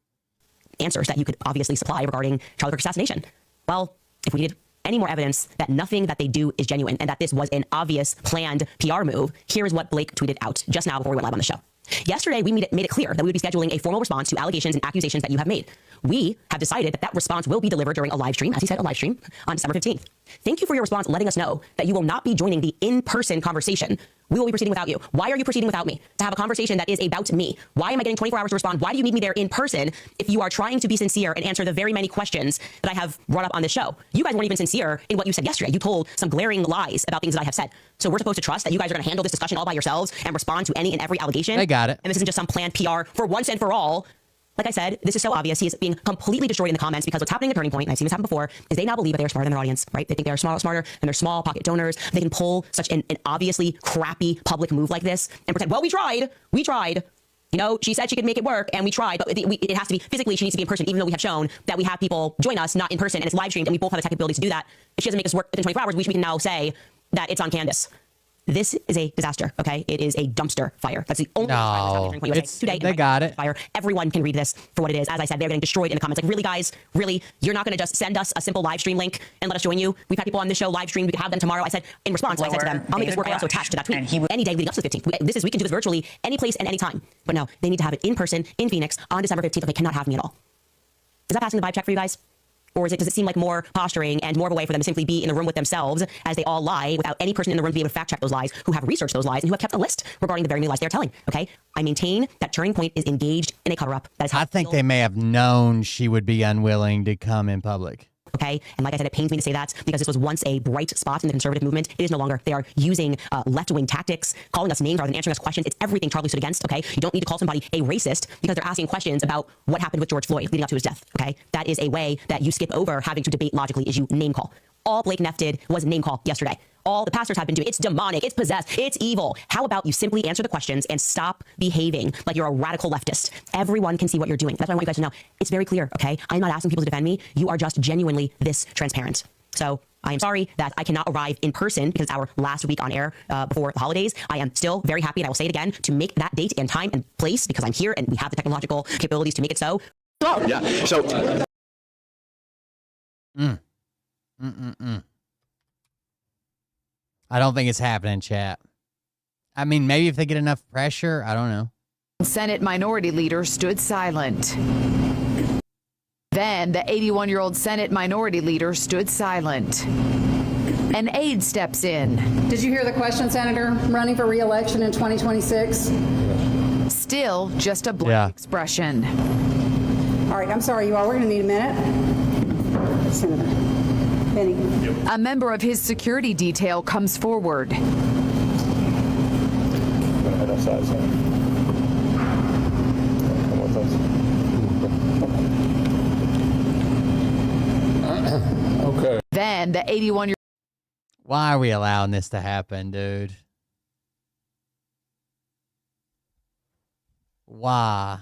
Answers that you could obviously supply regarding Charlie Kirk assassination. Well, if we needed any more evidence that nothing that they do is genuine and that this was an obvious planned PR move, here is what Blake tweeted out just now before we went live on the show. Yesterday, we made it clear that we would be scheduling a formal response to allegations and accusations that you have made. We have decided that response will be delivered during a live stream, as he said, a live stream on December 15th. Thank you for your response, letting us know that you will not be joining the in-person conversation. We will be proceeding without you. Why are you proceeding without me? To have a conversation that is about me. Why am I getting 24 hours to respond? Why do you need me there in person if you are trying to be sincere and answer the very many questions that I have brought up on this show? You guys weren't even sincere in what you said yesterday. You told some glaring lies about things that I have said. So we're supposed to trust that you guys are going to handle this discussion all by yourselves and respond to any and every allegation. They got it. And this isn't just some planned PR for once and for all. Like I said, this is so obvious. He is being completely destroyed in the comments because what's happening at Turning Point, and I've seen this happen before, is they now believe that they are smarter than their audience, right? They think they are smarter than their small pocket donors. They can pull such an obviously crappy public move like this and pretend, well, we tried. You know, she said she could make it work, and we tried, but it has to be physically. She needs to be in person, even though we have shown that we have people join us not in person, and it's live streamed, and we both have the tech ability to do that. If she doesn't make us work within 24 hours, we can now say that it's on Candace. This is a disaster, okay? It is a dumpster fire. That's the only today. They got it. Fire. Everyone can read this for what it is. As I said, they're getting destroyed in the comments. Like, really, guys? Really? You're not going to just send us a simple live stream link and let us join you? We've had people on this show live stream. We could have them tomorrow. I said, in response, I said to them, I'll make this work. I also attached to that tweet. Any day leading up to the 15th. We can do this virtually, any place and any time. But no, they need to have it in person in Phoenix on December 15th. They cannot have me at all. Is that passing the vibe check for you guys? Or does it seem like more posturing and more of a way for them to simply be in the room with themselves as they all lie without any person in the room to be able to fact check those lies, who have researched those lies and who have kept a list regarding the very many lies they're telling? Okay, I maintain that Turning Point is engaged in a cover-up. That is how I think they may have known she would be unwilling to come in public. Okay, and like I said, it pains me to say that because this was once a bright spot in the conservative movement. It is no longer. They are using left-wing tactics, calling us names rather than answering us questions. It's everything Charlie stood against, okay? You don't need to call somebody a racist because they're asking questions about what happened with George Floyd leading up to his death, okay? That is a way that you skip over having to debate logically is you name call. All Blake Neff did was name call yesterday. All the pastors have been doing, it's demonic, it's possessed, it's evil. How about you simply answer the questions and stop behaving like you're a radical leftist? Everyone can see what you're doing. That's why I want you guys to know. It's very clear, okay? I'm not asking people to defend me. You are just genuinely this transparent. So I am sorry that I cannot arrive in person because it's our last week on air before the holidays. I am still very happy, and I will say it again, to make that date and time and place because I'm here and we have the technological capabilities to make it so. Well, yeah, so... I don't think it's happening, chat. I mean, maybe if they get enough pressure, I don't know. Senate Minority Leader stood silent. Then the 81-year-old Senate Minority Leader stood silent. An aide steps in. Did you hear the question, Senator? Running for re-election in 2026? Still just a blank expression. All right, I'm sorry, you all. We're going to need a minute. Senator Benny. A member of his security detail comes forward. Okay. Then the 81-year-old. Why are we allowing this to happen, dude? Why?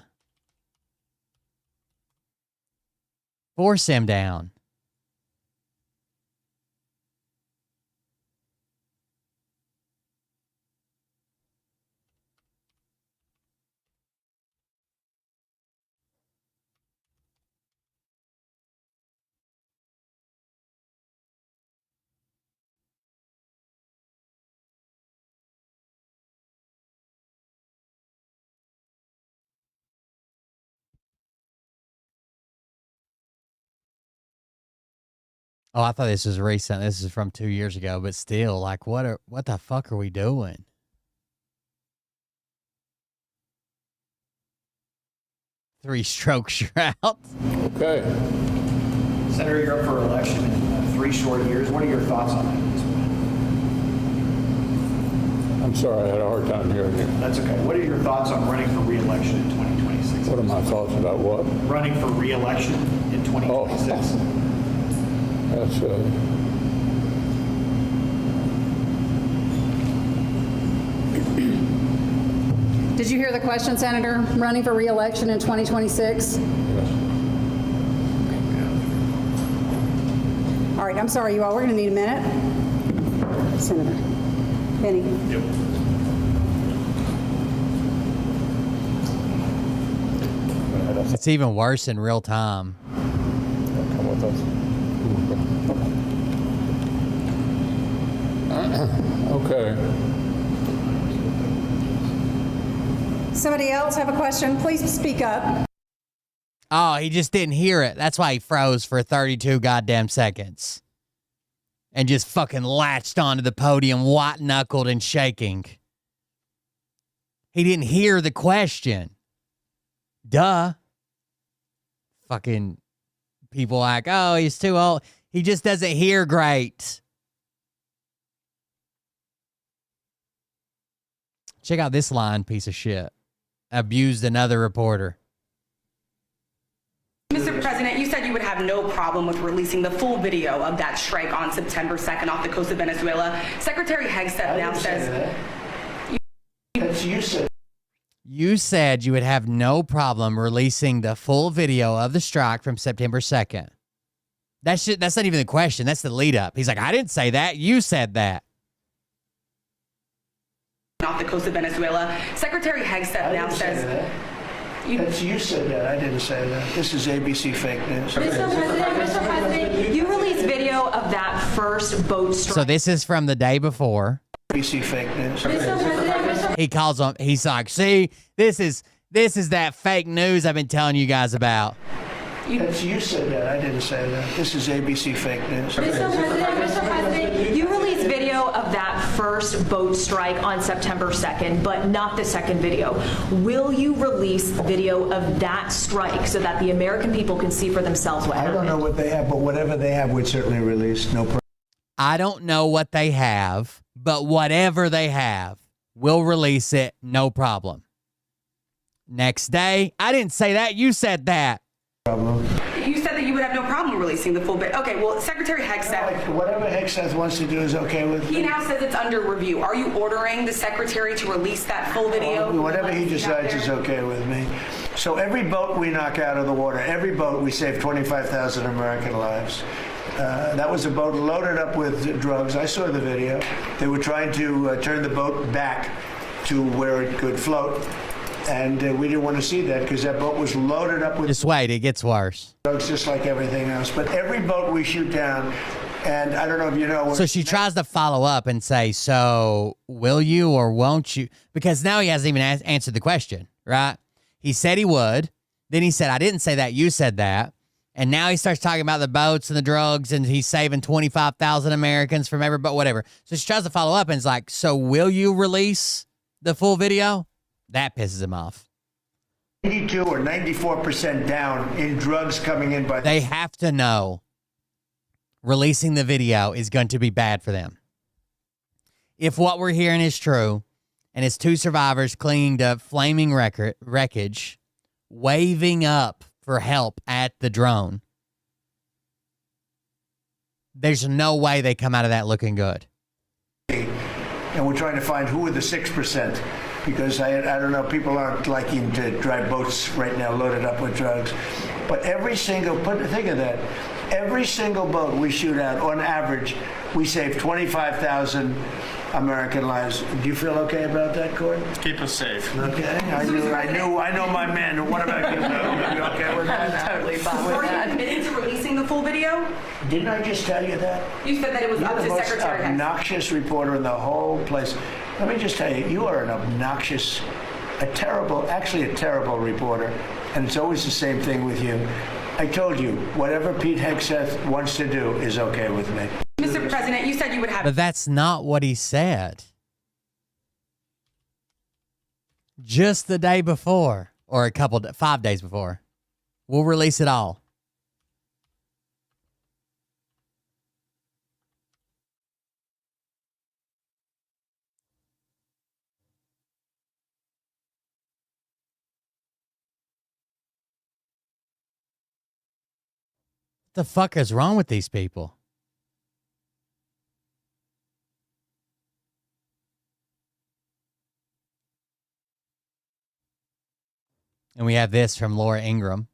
Force him down. Oh, I thought this was recent. This is from 2 years ago, but still, like, what the fuck are we doing? Three strokes, you're out. Okay. Senator, you're up for election in 3 short years. What are your thoughts on that? I'm sorry, I had a hard time hearing you. That's okay. What are your thoughts on running for re-election in 2026? What are my thoughts about what? Running for re-election in 2026. That's Did you hear the question, Senator? Running for re-election in 2026? All right, I'm sorry, you all. We're going to need a minute. Senator Benny. Yep. It's even worse in real time. Come with us. Okay. Somebody else have a question? Please speak up. Oh, he just didn't hear it. That's why he froze for 32 goddamn seconds. And just fucking latched onto the podium, white-knuckled and shaking. He didn't hear the question. Duh. Fucking people like, oh, he's too old. He just doesn't hear great. Check out this line, piece of shit. Abused another reporter. Mr. President, you said you would have no problem with releasing the full video of that strike on September 2nd off the coast of Venezuela. Secretary Hegseth now says... You said you would have no problem releasing the full video of the strike from September 2nd. That's not even the question. That's the lead up. He's like, I didn't say that. You said that. Off the coast of Venezuela. Secretary Hegseth now says... You said that. I didn't say that. This is ABC fake news. Mr. President, you released video of that first boat strike. So this is from the day before. ABC fake news. He calls on. He's like, see, this is that fake news I've been telling you guys about. You said that. I didn't say that. This is ABC fake news. Mr. President, you released video of that first boat strike on September 2nd, but not the second video. Will you release video of that strike so that the American people can see for themselves what happened? I don't know what they have, but whatever they have, we'd certainly release. No problem. I don't know what they have, but whatever they have, we'll release it. No problem. Next day, I didn't say that. You said that. You said that you would have no problem releasing the full bit. Okay, well, Secretary Hegseth... Whatever Hegseth wants to do is okay with me. He now says it's under review. Are you ordering the Secretary to release that full video? Whatever he decides is okay with me. So every boat we knock out of the water, every boat, we save 25,000 American lives. That was a boat loaded up with drugs. I saw the video. They were trying to turn the boat back to where it could float. And we didn't want to see that because that boat was loaded up with... Just wait, it gets worse. Drugs, just like everything else. But every boat we shoot down, and I don't know if you know... So she tries to follow up and say, so will you or won't you? Because now he hasn't even answered the question, right? He said he would. Then he said, I didn't say that. You said that. And now he starts talking about the boats and the drugs and he's saving 25,000 Americans from every boat, whatever. So she tries to follow up and is like, so will you release the full video? That pisses him off. 82 or 94% down in drugs coming in by... They have to know releasing the video is going to be bad for them. If what we're hearing is true, and it's 2 survivors clinging to flaming wreckage, waving up for help at the drone, there's no way they come out of that looking good. And we're trying to find who are the 6%. Because I don't know, people aren't liking to drive boats right now loaded up with drugs. But every single, think of that, every single boat we shoot out, on average, we save 25,000 American lives. Do you feel okay about that, Court? Keep us safe. Okay, I know my men. What about you? You okay with that? Totally fine with that. Are you committed to releasing the full video? Didn't I just tell you that? You said that it was up to Secretary You're the most obnoxious reporter in the whole place. Let me just tell you, you are an obnoxious, a terrible reporter, and it's always the same thing with you. I told you, whatever Pete Hegseth wants to do is okay with me. Mr. President, you said you would have... But that's not what he said. Just the day before, or 5 days before, we'll release it all. The fuck is wrong with these people? And we have this from Laura Ingram.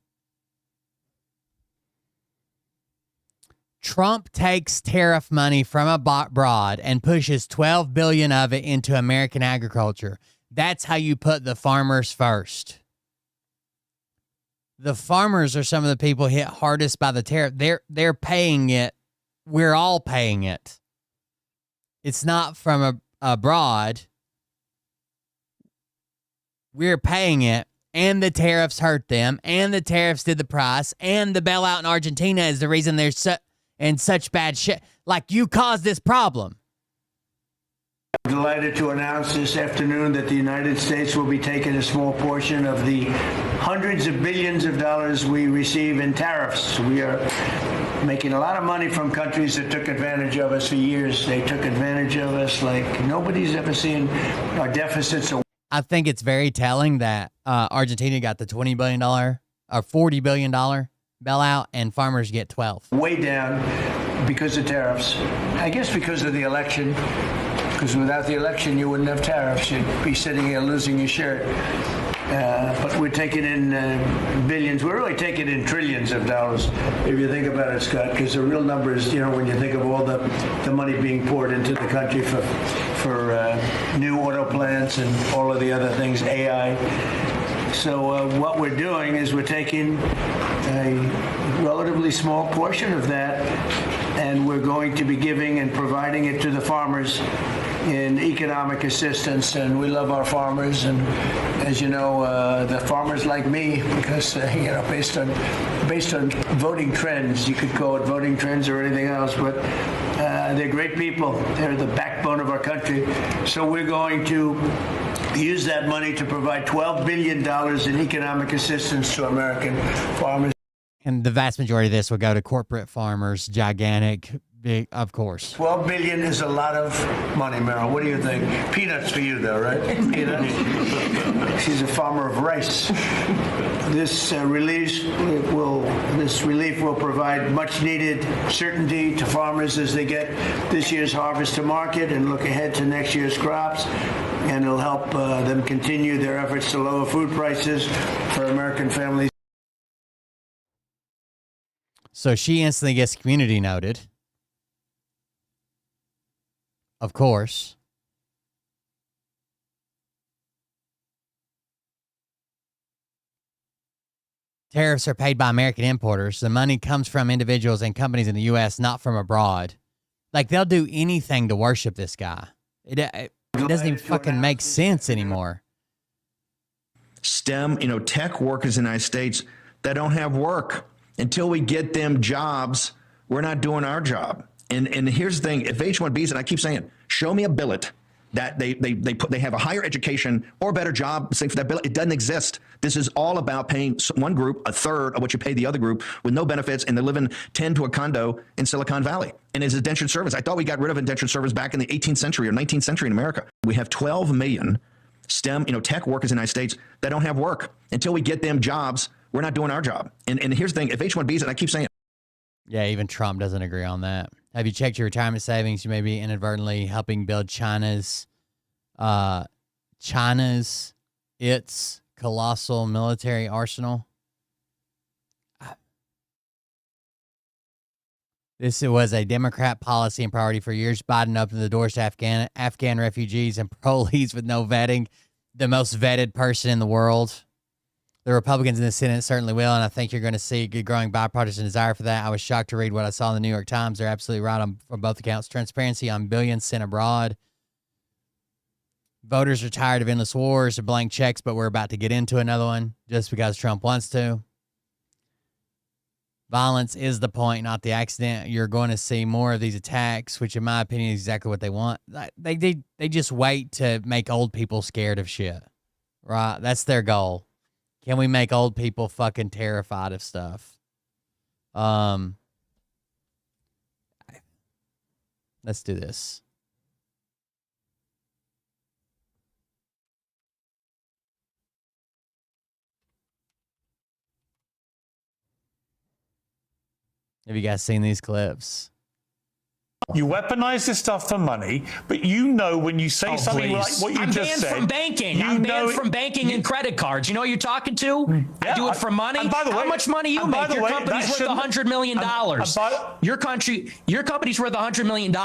Trump takes tariff money from abroad and pushes $12 billion of it into American agriculture. That's how you put the farmers first. The farmers are some of the people hit hardest by the tariff. They're paying it. We're all paying it. It's not from abroad. We're paying it, and the tariffs hurt them, and the tariffs did the price, and the bailout in Argentina is the reason they're in such bad shit. Like, you caused this problem. I'm delighted to announce this afternoon that the United States will be taking a small portion of the hundreds of billions of dollars we receive in tariffs. We are making a lot of money from countries that took advantage of us for years. They took advantage of us like nobody's ever seen. Our deficits are... I think it's very telling that Argentina got the $20 billion or $40 billion bailout, and farmers get 12. Way down because of tariffs. I guess because of the election. Because without the election, you wouldn't have tariffs. You'd be sitting here losing your shirt. But we're taking in billions. We're really taking in trillions of dollars, if you think about it, Scott, because the real numbers, you know, when you think of all the money being poured into the country for new auto plants and all of the other things, AI. So what we're doing is we're taking a relatively small portion of that, and we're going to be giving and providing it to the farmers in economic assistance. And we love our farmers, and as you know, the farmers like me, because you know, based on voting trends, you could call it voting trends or anything else, but they're great people. They're the backbone of our country. So we're going to use that money to provide $12 billion in economic assistance to American farmers. And the vast majority of this will go to corporate farmers, gigantic, big, of course. $12 billion is a lot of money, Meryl. What do you think? Peanuts for you, though, right? Peanuts. She's a farmer of rice. This relief will provide much-needed certainty to farmers as they get this year's harvest to market and look ahead to next year's crops. And it'll help them continue their efforts to lower food prices for American families. So she instantly gets community noted. Of course. Tariffs are paid by American importers. The money comes from individuals and companies in the U.S., not from abroad. Like, they'll do anything to worship this guy. It doesn't even fucking make sense anymore. STEM, tech workers in the United States that don't have work. Until we get them jobs, we're not doing our job. And here's the thing: if H-1Bs, and I keep saying, show me a billet that they have a higher education or better job, say for that billet. It doesn't exist. This is all about paying one group a third of what you pay the other group with no benefits, and they're living 10 to a condo in Silicon Valley. And it's indentured service. I thought we got rid of indentured service back in the 18th century or 19th century in America. We have 12 million STEM, tech workers in the United States that don't have work. Until we get them jobs, we're not doing our job. And here's the thing: if H-1Bs, and I keep saying, yeah, even Trump doesn't agree on that. Have you checked your retirement savings? You may be inadvertently helping build China's its colossal military arsenal. This was a Democrat policy and priority for years. Biden opened the doors to Afghan refugees and parolees with no vetting. The most vetted person in the world. The Republicans in the Senate certainly will, and I think you're going to see a growing bipartisan desire for that. I was shocked to read what I saw in the New York Times. They're absolutely right on both accounts. Transparency on billions sent abroad. Voters are tired of endless wars or blank checks, but we're about to get into another one just because Trump wants to. Violence is the point, not the accident. You're going to see more of these attacks, which in my opinion is exactly what they want. They just wait to make old people scared of shit, right? That's their goal. Can we make old people fucking terrified of stuff? Let's do this. Have you guys seen these clips? You weaponize this stuff for money, but you know when you say something like what you just said. I'm banned from banking. I'm banned from banking and credit cards. You know who you're talking to? I do it for money. And by the way, how much money you make? Your company's worth $100 million. Your company's worth $100 million.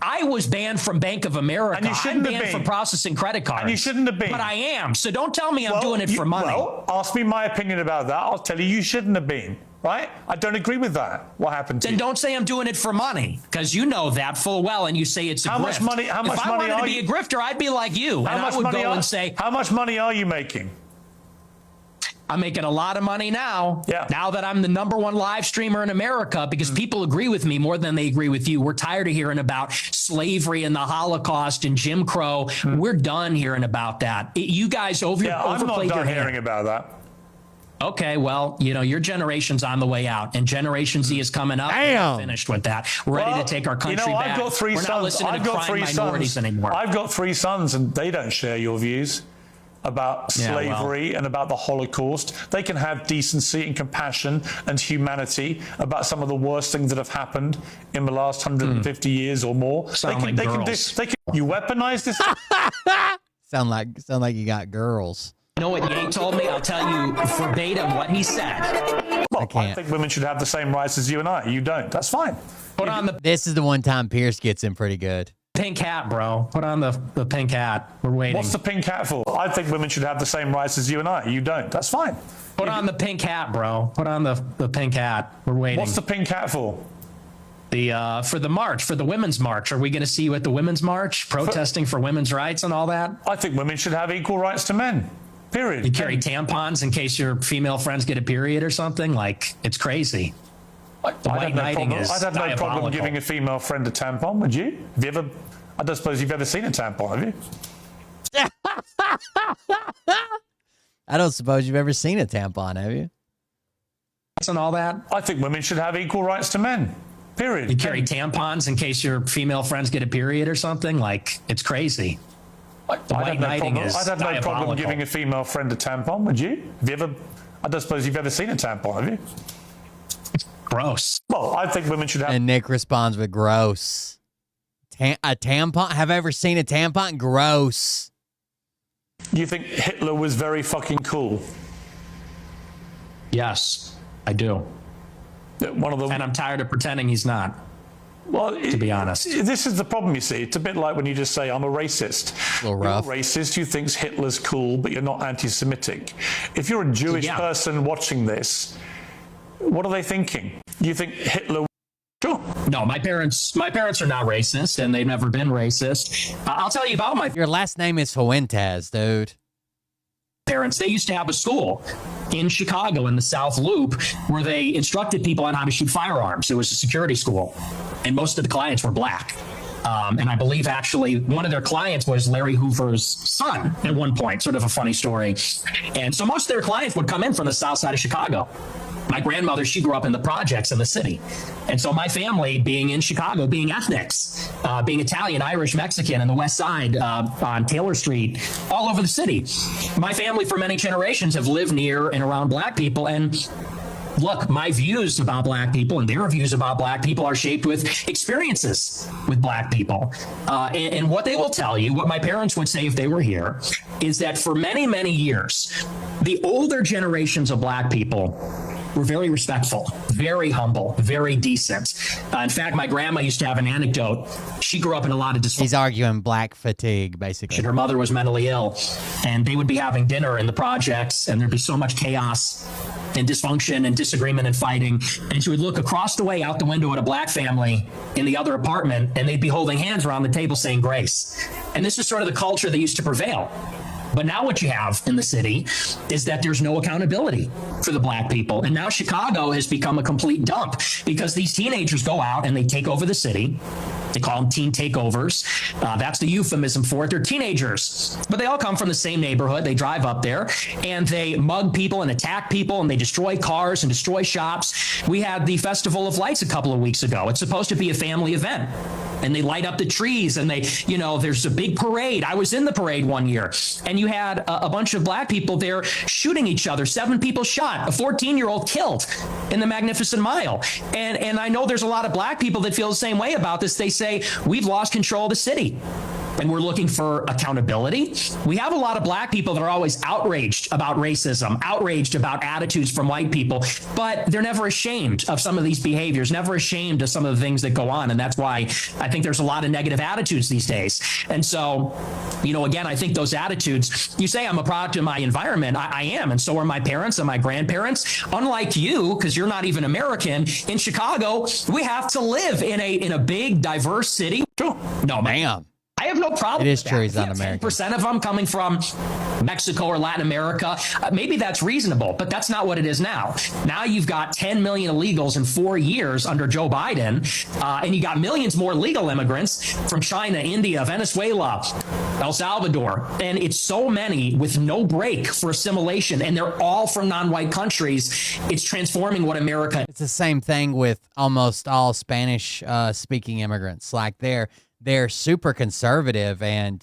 I was banned from Bank of America. And you shouldn't I'm have banned been. from processing credit cards. And you shouldn't have been. But I am. So don't tell me I'm doing it for money. Well, ask me my opinion about that. I'll tell you, you shouldn't have been. Right? I don't agree with that. What happened to you? Then don't say I'm doing it for money, because you know that full well, and you say it's a grift. Much money? How much if I money wanted are to be you? a grifter, I'd be like you, and I would go and say, how much money are you making? I'm making a lot of money now. Yeah. Now that I'm the #1 live streamer in America, because people agree with me more than they agree with you. We're tired of hearing about slavery and the Holocaust and Jim Crow. We're done hearing about that. You guys overplayed your hand. I'm not done hearing about that. Okay, well, your generation's on the way out, and Generation Z is coming up. Damn. We're finished with that. We're ready to take our country back. I've got 3 We're sons. not listening to crime minorities anymore. I've got 3 sons, and they don't share your views about slavery and about the Holocaust. They can have decency and compassion and humanity about some of the worst things that have happened in the last 150 years or more. You weaponize this. Sound like you got girls. You know what Ye told me? I'll tell you verbatim what he said. Well, I think women should have the same rights as you and I. You don't. That's fine. Put on the This is the one time Pierce gets him pretty good. pink hat, bro. Put on the pink hat. We're waiting. What's the pink hat for? I think women should have the same rights as you and I. You don't. That's fine. Put on the pink hat, bro. Put on the pink hat. We're waiting. What's the pink hat for? For the march, for the women's march. Are we going to see you at the women's march protesting for women's rights and all that? I think women should have equal rights to men. Period. You carry tampons in case your female friends get a period or something? Like, it's crazy. The white knighting is I'd have no problem diabolical. giving a female friend a tampon, would you? Have you ever? I don't suppose you've ever seen a tampon, have you? I don't suppose you've ever seen a tampon, have you? And all that? I think women should have equal rights to men. Period. You carry tampons in case your female friends get a period or something? Like, it's crazy. The white knighting is I'd have no problem diabolical. giving a female friend a tampon, would you? Have you ever? I don't suppose you've ever seen a tampon, have you? Gross. Well, I think women should have. And Nick responds with gross. A tampon? Have I ever seen a tampon? Gross. You think Hitler was very fucking cool? Yes, I do. One of the. And I'm tired of pretending he's not. Well, to be honest, this is the problem. You see, it's a bit like when you just say, "I'm a racist." A little rough. You're a racist who thinks Hitler's cool, but you're not anti-Semitic. If you're a Jewish person watching this, what are they thinking? You think Hitler? Sure. No, my parents are not racist, and they've never been racist. I'll tell you about my. Your last name is Fuentes, dude. Parents, they used to have a school in Chicago in the South Loop where they instructed people on how to shoot firearms. It was a security school, and most of the clients were black. And I believe actually one of their clients was Larry Hoover's son at one point, sort of a funny story. And so most of their clients would come in from the south side of Chicago. My grandmother, she grew up in the projects in the city. And so my family, being in Chicago, being ethnics, being Italian, Irish, Mexican, in the West Side, on Taylor Street, all over the city. My family for many generations have lived near and around black people. And look, my views about black people and their views about black people are shaped with experiences with black people. And what they will tell you, what my parents would say if they were here, is that for many, many years, the older generations of black people were very respectful, very humble, very decent. In fact, my grandma used to have an anecdote. She grew up in a lot of dysfunction. He's arguing black fatigue, basically. Her mother was mentally ill, and they would be having dinner in the projects, and there'd be so much chaos and dysfunction and disagreement and fighting. And she would look across the way out the window at a black family in the other apartment, and they'd be holding hands around the table saying grace. And this is sort of the culture that used to prevail. But now what you have in the city is that there's no accountability for the black people. And now Chicago has become a complete dump because these teenagers go out and they take over the city They call them teen takeovers. That's the euphemism for it. They're teenagers, but they all come from the same neighborhood. They drive up there and they mug people and attack people and they destroy cars and destroy shops. We had the Festival of Lights a couple of weeks ago. It's supposed to be a family event. And they light up the trees and they, you know, there's a big parade. I was in the parade one year and you had a bunch of black people there shooting each other. 7 people shot, a 14-year-old killed in the Magnificent Mile. And I know there's a lot of black people that feel the same way about this. They say, we've lost control of the city. And we're looking for accountability. We have a lot of black people that are always outraged about racism, outraged about attitudes from white people, but they're never ashamed of some of these behaviors, never ashamed of some of the things that go on. And that's why I think there's a lot of negative attitudes these days. And so, you know, again, I think those attitudes, you say I'm a product of my environment. I am. And so are my parents and my grandparents. Unlike you, because you're not even American, in Chicago, we have to live in a big, diverse city. No, ma'am. I have no problem. It is true. He's not American. 10% of them coming from Mexico or Latin America. Maybe that's reasonable, but that's not what it is now. Now you've got 10 million illegals in 4 years under Joe Biden, and you got millions more legal immigrants from China, India, Venezuela, El Salvador. And it's so many with no break for assimilation, and they're all from non-white countries. It's transforming what America. It's the same thing with almost all Spanish speaking immigrants. Like they're super conservative and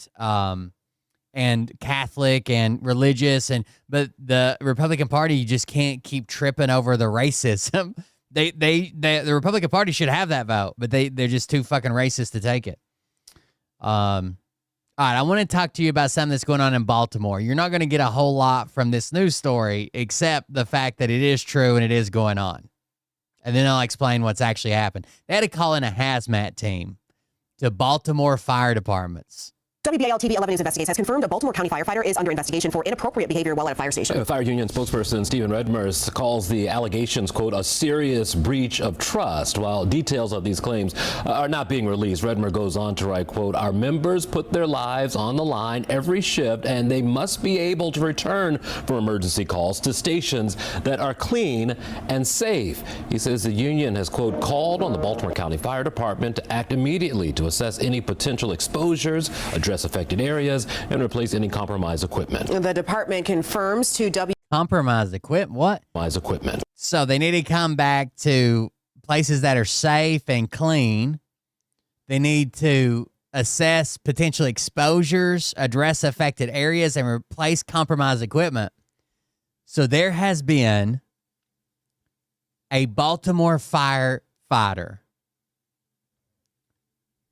Catholic and religious, but the Republican Party, you just can't keep tripping over the racism. The Republican Party should have that vote, but they're just too fucking racist to take it. All right, I want to talk to you about something that's going on in Baltimore. You're not going to get a whole lot from this news story except the fact that it is true and it is going on. And then I'll explain what's actually happened. They had to call in a hazmat team to Baltimore fire departments. WBAL-TV 11 News Investigates has confirmed a Baltimore County firefighter is under investigation for inappropriate behavior while at a fire station. Fire union spokesperson Stephen Redmers calls the allegations, quote, a serious breach of trust. While details of these claims are not being released, Redmer goes on to write, quote, our members put their lives on the line every shift, and they must be able to return for emergency calls to stations that are clean and safe. He says the union has, quote, called on the Baltimore County Fire Department to act immediately to assess any potential exposures, address affected areas, and replace any compromised equipment. The department confirms to Compromised equipment? What? Compromised equipment. So they need to come back to places that are safe and clean. They need to assess potential exposures, address affected areas, and replace compromised equipment. So there has been a Baltimore firefighter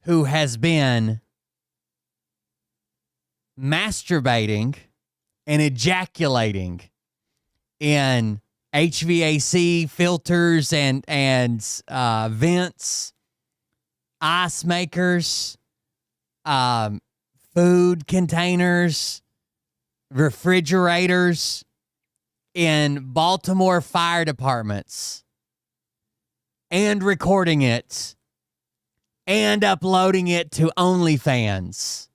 who has been masturbating and ejaculating in HVAC filters and vents, ice makers, food containers, refrigerators in Baltimore fire departments, and recording it and uploading it to OnlyFans.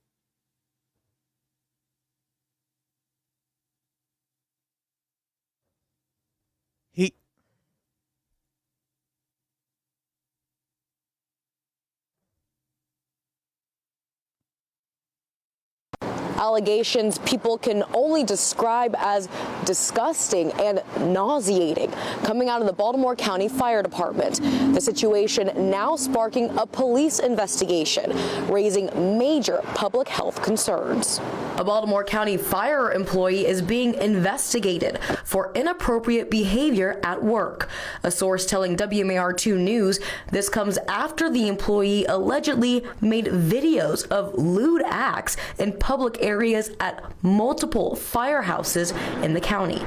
allegations people can only describe as disgusting and nauseating coming out of the Baltimore County Fire Department. The situation now sparking a police investigation, raising major public health concerns. A Baltimore County fire employee is being investigated for inappropriate behavior at work. A source telling WMAR2 News this comes after the employee allegedly made videos of lewd acts in public areas at multiple firehouses in the county.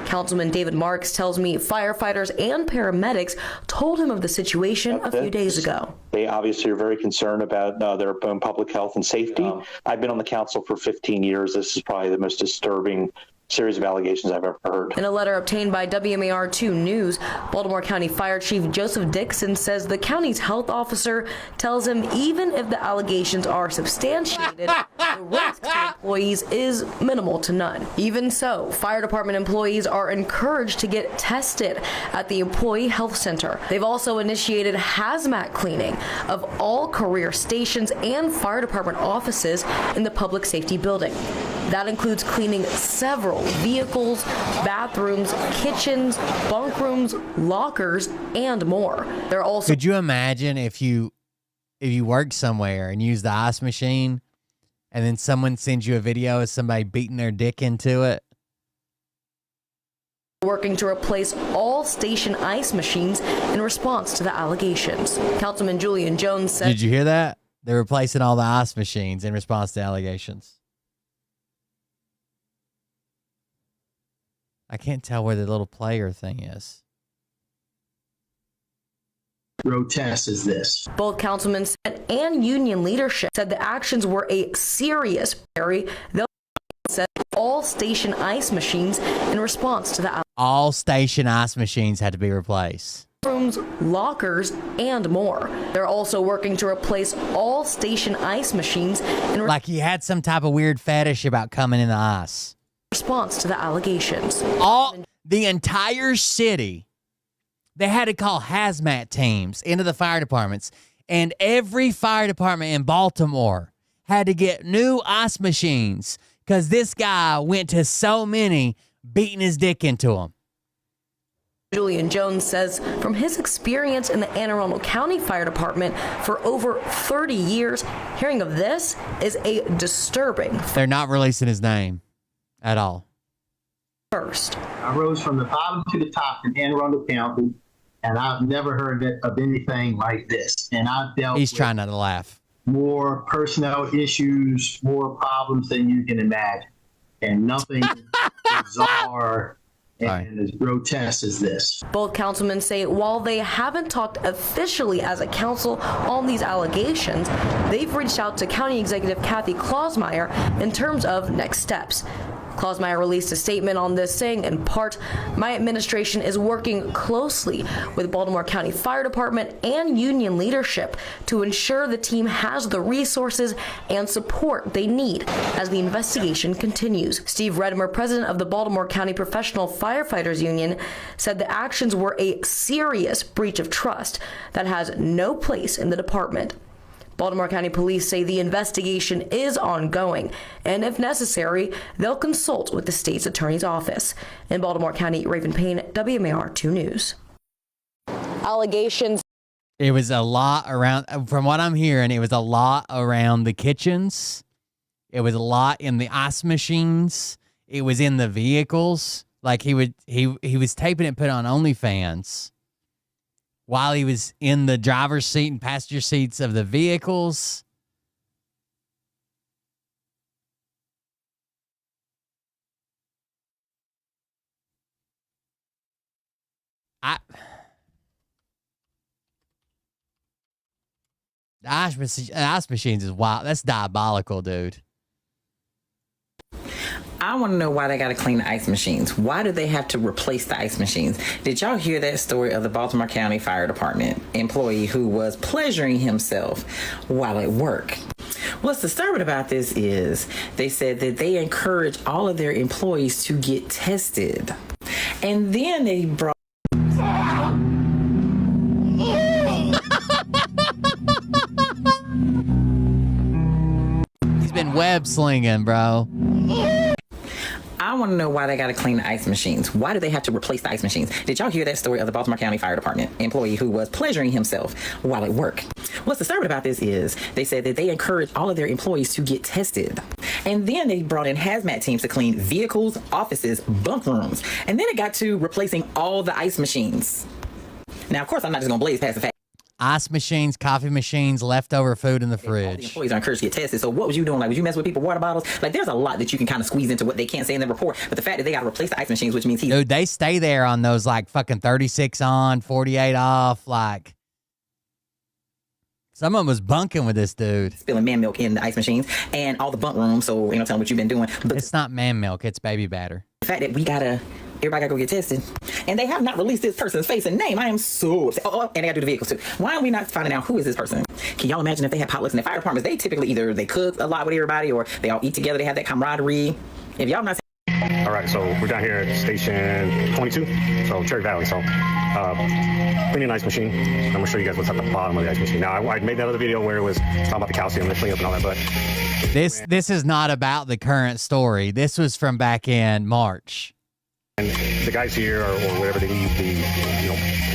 Councilman David Marks tells me firefighters and paramedics told him of the situation a few days ago. They obviously are very concerned about their own public health and safety. I've been on the council for 15 years. This is probably the most disturbing series of allegations I've ever heard. In a letter obtained by WMAR2 News, Baltimore County Fire Chief Joseph Dixon says the county's health officer tells him even if the allegations are substantiated, the risk to employees is minimal to none. Even so, fire department employees are encouraged to get tested at the Employee Health Center. They've also initiated hazmat cleaning of all career stations and fire department offices in the public safety building. That includes cleaning several vehicles, bathrooms, kitchens, bunk rooms, lockers, and more. They're also. Could you imagine if you work somewhere and use the ice machine, and then someone sends you a video of somebody beating their dick into it? Working to replace all station ice machines in response to the allegations. Councilman Julian Jones said. Did you hear that? They're replacing all the ice machines in response to allegations. I can't tell where the little player thing is. Grotesque is this. Both councilmen said and union leadership said the actions were a serious barrier. They'll said all station ice machines in response to the all station ice machines had to be replaced. Rooms, lockers, and more. They're also working to replace all station ice machines in like he had some type of weird fetish about coming in the ice. Response to the allegations. The entire city, they had to call hazmat teams into the fire departments, and every fire department in Baltimore had to get new ice machines because this guy went to so many beating his dick into them. Julian Jones says from his experience in the Anne Arundel County Fire Department for over 30 years, hearing of this is a disturbing. They're not releasing his name at all. First, I rose from the bottom to the top in Anne Arundel County, and I've never heard of anything like this. And I've dealt He's trying not to laugh. More personnel issues, more problems than you can imagine. And nothing bizarre and as grotesque as this. Both councilmen say while they haven't talked officially as a council on these allegations, they've reached out to County Executive Kathy Klausmeier in terms of next steps. Klausmeier released a statement on this saying, in part, my administration is working closely with Baltimore County Fire Department and union leadership to ensure the team has the resources and support they need as the investigation continues. Steve Redimer, president of the Baltimore County Professional Firefighters Union, said the actions were a serious breach of trust that has no place in the department. Baltimore County Police say the investigation is ongoing, and if necessary, they'll consult with the state's attorney's office. In Baltimore County, Raven Payne, WMAR2 News. Allegations. It was a lot around, from what I'm hearing, it was a lot around the kitchens. It was a lot in the ice machines. It was in the vehicles. Like he was taping it, put on OnlyFans while he was in the driver's seat and passenger seats of the vehicles. The ice machines is wild. That's diabolical, dude. I want to know why they got to clean the ice machines. Why do they have to replace the ice machines? Did y'all hear that story of the Baltimore County Fire Department employee who was pleasuring himself while at work? What's disturbing about this is they said that they encourage all of their employees to get tested. And then they brought He's been web slinging, bro. I want to know why they got to clean the ice machines. Why do they have to replace the ice machines? Did y'all hear that story of the Baltimore County Fire Department employee who was pleasuring himself while at work? What's disturbing about this is they said that they encourage all of their employees to get tested. And then they brought in hazmat teams to clean vehicles, offices, bunk rooms. And then it got to replacing all the ice machines. Now, of course, I'm not just going to blaze past the fact. Ice machines, coffee machines, leftover food in the All the fridge. employees are encouraged to get tested. So what was you doing? Like, was you messing with people's water bottles? Like, there's a lot that you can kind of squeeze into what they can't say in the report. But the fact that they got to replace the ice machines, which means Dude, they stay there on those like fucking 36 on, 48 off. Like, someone was bunking with this dude. Spilling man milk in the ice machines and all the bunk rooms. So, tell them what you've been doing. But it's not man milk, it's baby batter. The fact that everybody gotta go get tested, and they have not released this person's face and name. I am so upset. Oh, and they gotta do the vehicles too. Why are we not finding out who is this person? Can y'all imagine if they had potlucks in the fire departments? They typically either they cook a lot with everybody, or they all eat together. They have that camaraderie. If y'all not. All right, so we're down here at station 22, so Cherry Valley. So cleaning ice machine. I'm gonna show you guys what's at the bottom of the ice machine. Now I made that other video where it was talking about the calcium and the cleanup and all that, but this is not about the current story. This was from back in March. And the guys here, or whatever they eat, the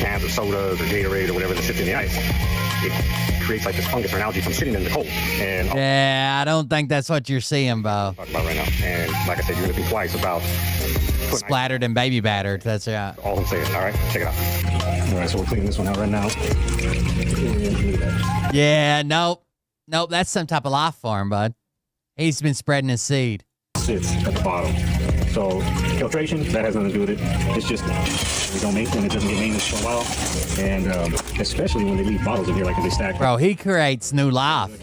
cans of sodas or Gatorade or whatever that sits in the ice, it creates like this fungus or an algae from sitting in the cold. And yeah, I don't think that's what you're seeing, Bo. Talk about right now. And like I said, you're gonna think twice about splattered and baby battered. That's right. All I'm saying. All right, check it out. All right, so we're cleaning this one out right now. Yeah, nope. That's some type of life form, bud. He's been spreading his seed. Sits at the bottom. So filtration, that has nothing to do with it. It's just we don't make when it doesn't get maintenance for a while, and especially when they leave bottles in here like if they stack. Bro, he creates new life.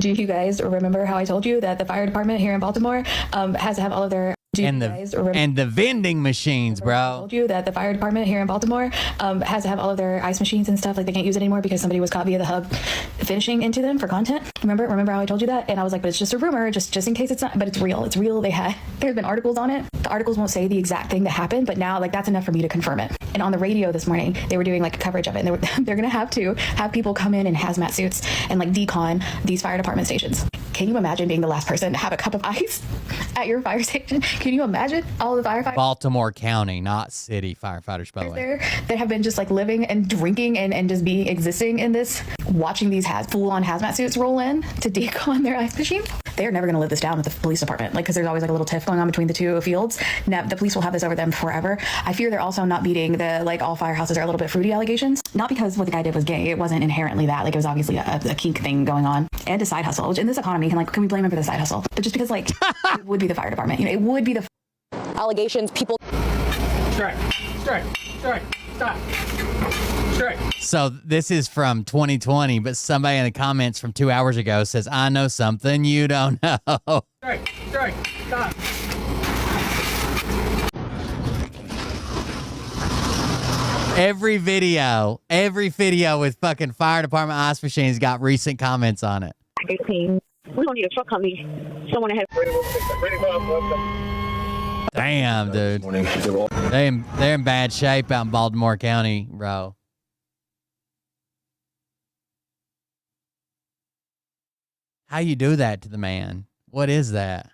Do you guys remember how I told you that the fire department here in Baltimore has to have all of their and the vending machines, bro. I told you that the fire department here in Baltimore has to have all of their ice machines and stuff. Like they can't use it anymore because somebody was caught via the hub finishing into them for content. Remember how I told you that? And I was like, but it's just a rumor, just in case it's not. But it's real. It's real. There's been articles on it. The articles won't say the exact thing that happened, but now like that's enough for me to confirm it. And on the radio this morning, they were doing like coverage of it. And they're gonna have people come in hazmat suits and like decon these fire department stations. Can you imagine being the last person to have a cup of ice at your fire station? Can you imagine all the firefighters? Baltimore County, not city firefighters, by the way. There that have been just like living and drinking and just existing in this, watching these full-on hazmat suits roll in to decon their ice machine. They're never going to live this down with the police department, like because there's always like a little tiff going on between the two fields. Now the police will have this over them forever. I fear they're also not beating the like all firehouses are a little bit fruity allegations. Not because what the guy did was gay. It wasn't inherently that. Like it was obviously a kink thing going on and a side hustle. Which in this economy, can we blame him for the side hustle? But just because like it would be the fire department, it would be the allegations. People. Strike. Stop. So this is from 2020, but somebody in the comments from 2 hours ago says, I know something you don't know. Strike. Stop. Every video with fucking fire department ice machines got recent comments on it. We don't need a truck company. Someone ahead. Damn, dude. They're in bad shape out in Baltimore County, bro. How you do that to the man? What is that?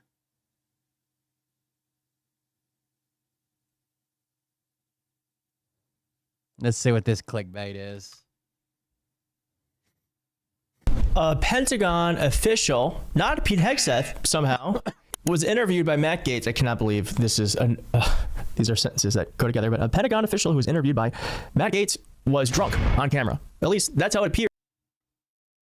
Let's see what this clickbait is. A Pentagon official, not Pete Hegseth, somehow, was interviewed by Matt Gaetz. I cannot believe this is these are sentences that go together. But a Pentagon official who was interviewed by Matt Gaetz was drunk on camera. At least that's how it appears.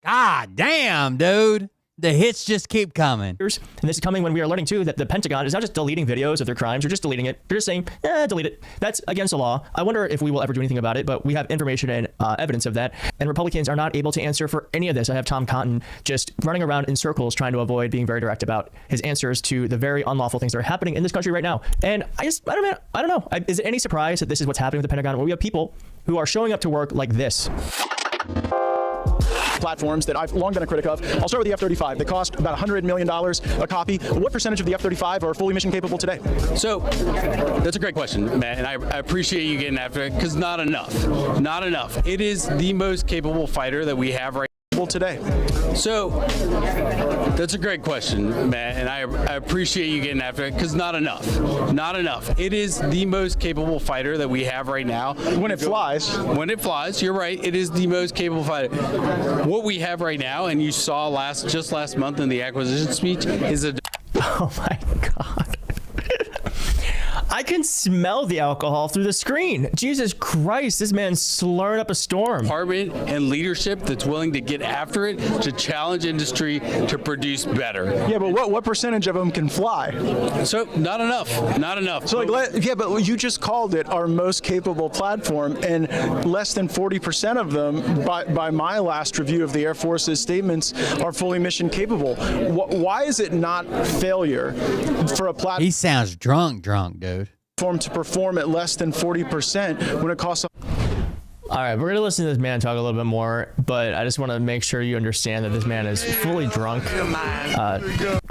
God damn, dude. The hits just keep coming. And this is coming when we are learning, too, that the Pentagon is not just deleting videos of their crimes. They're just deleting it. They're just saying, delete it. That's against the law. I wonder if we will ever do anything about it, but we have information and evidence of that. And Republicans are not able to answer for any of this. I have Tom Cotton just running around in circles trying to avoid being very direct about his answers to the very unlawful things that are happening in this country right now. And I don't know. Is it any surprise that this is what's happening with the Pentagon, where we have people who are showing up to work like this? Platforms that I've long been a critic of. I'll start with the F-35. They cost about $100 million a copy. What percentage of the F-35 are fully mission capable today? So that's a great question, Matt, and I appreciate you getting after it, because not enough. It is the most capable fighter that we have right now today. So that's a great question, Matt, and I appreciate you getting after it, because not enough. It is the most capable fighter that we have right now. When it flies, you're right. It is the most capable fighter. What we have right now, and you saw just last month in the acquisition speech, is a. Oh my God. I can smell the alcohol through the screen. Jesus Christ, this man's slurring up a storm. Department and leadership that's willing to get after it, to challenge industry, to produce better. Yeah, but what percentage of them can fly? So not enough. So but you just called it our most capable platform, and less than 40% of them, by my last review of the Air Force's statements, are fully mission capable. Why is it not failure for a platform? He sounds drunk, dude. to perform at less than 40% when it costs. All right, we're going to listen to this man talk a little bit more, but I just want to make sure you understand that this man is fully drunk,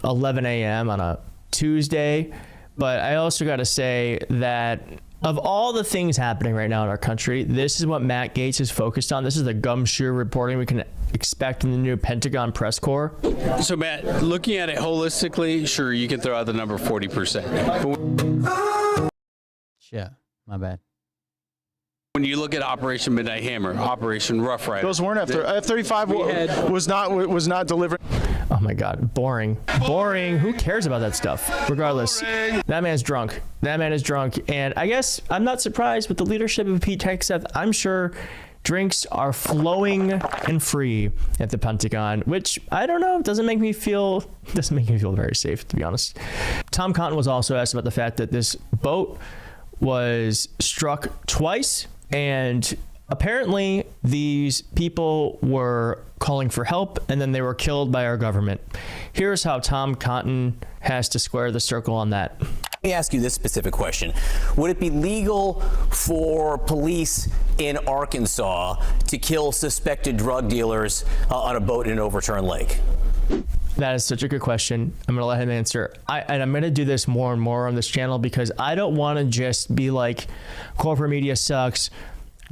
11 a.m. on a Tuesday. But I also got to say that of all the things happening right now in our country, this is what Matt Gaetz is focused on. This is the gumshoe reporting we can expect in the new Pentagon press corps. So, Matt, looking at it holistically, sure, you can throw out the number 40%. Yeah, my bad. When you look at Operation Midnight Hammer, Operation Rough Rider, Those weren't F-35 was not delivering. Oh my God, boring. Who cares about that stuff? Regardless, that man's drunk. That man is drunk, and I guess I'm not surprised with the leadership of Pete Hegseth. I'm sure drinks are flowing and free at the Pentagon, which I don't know, doesn't make me feel very safe, to be honest. Tom Cotton was also asked about the fact that this boat was struck twice, and apparently these people were calling for help and then they were killed by our government. Here's how Tom Cotton has to square the circle on that. Let me ask you this specific question. Would it be legal for police in Arkansas to kill suspected drug dealers on a boat in an overturned lake? That is such a good question. I'm going to let him answer. And I'm going to do this more and more on this channel because I don't want to just be like, corporate media sucks,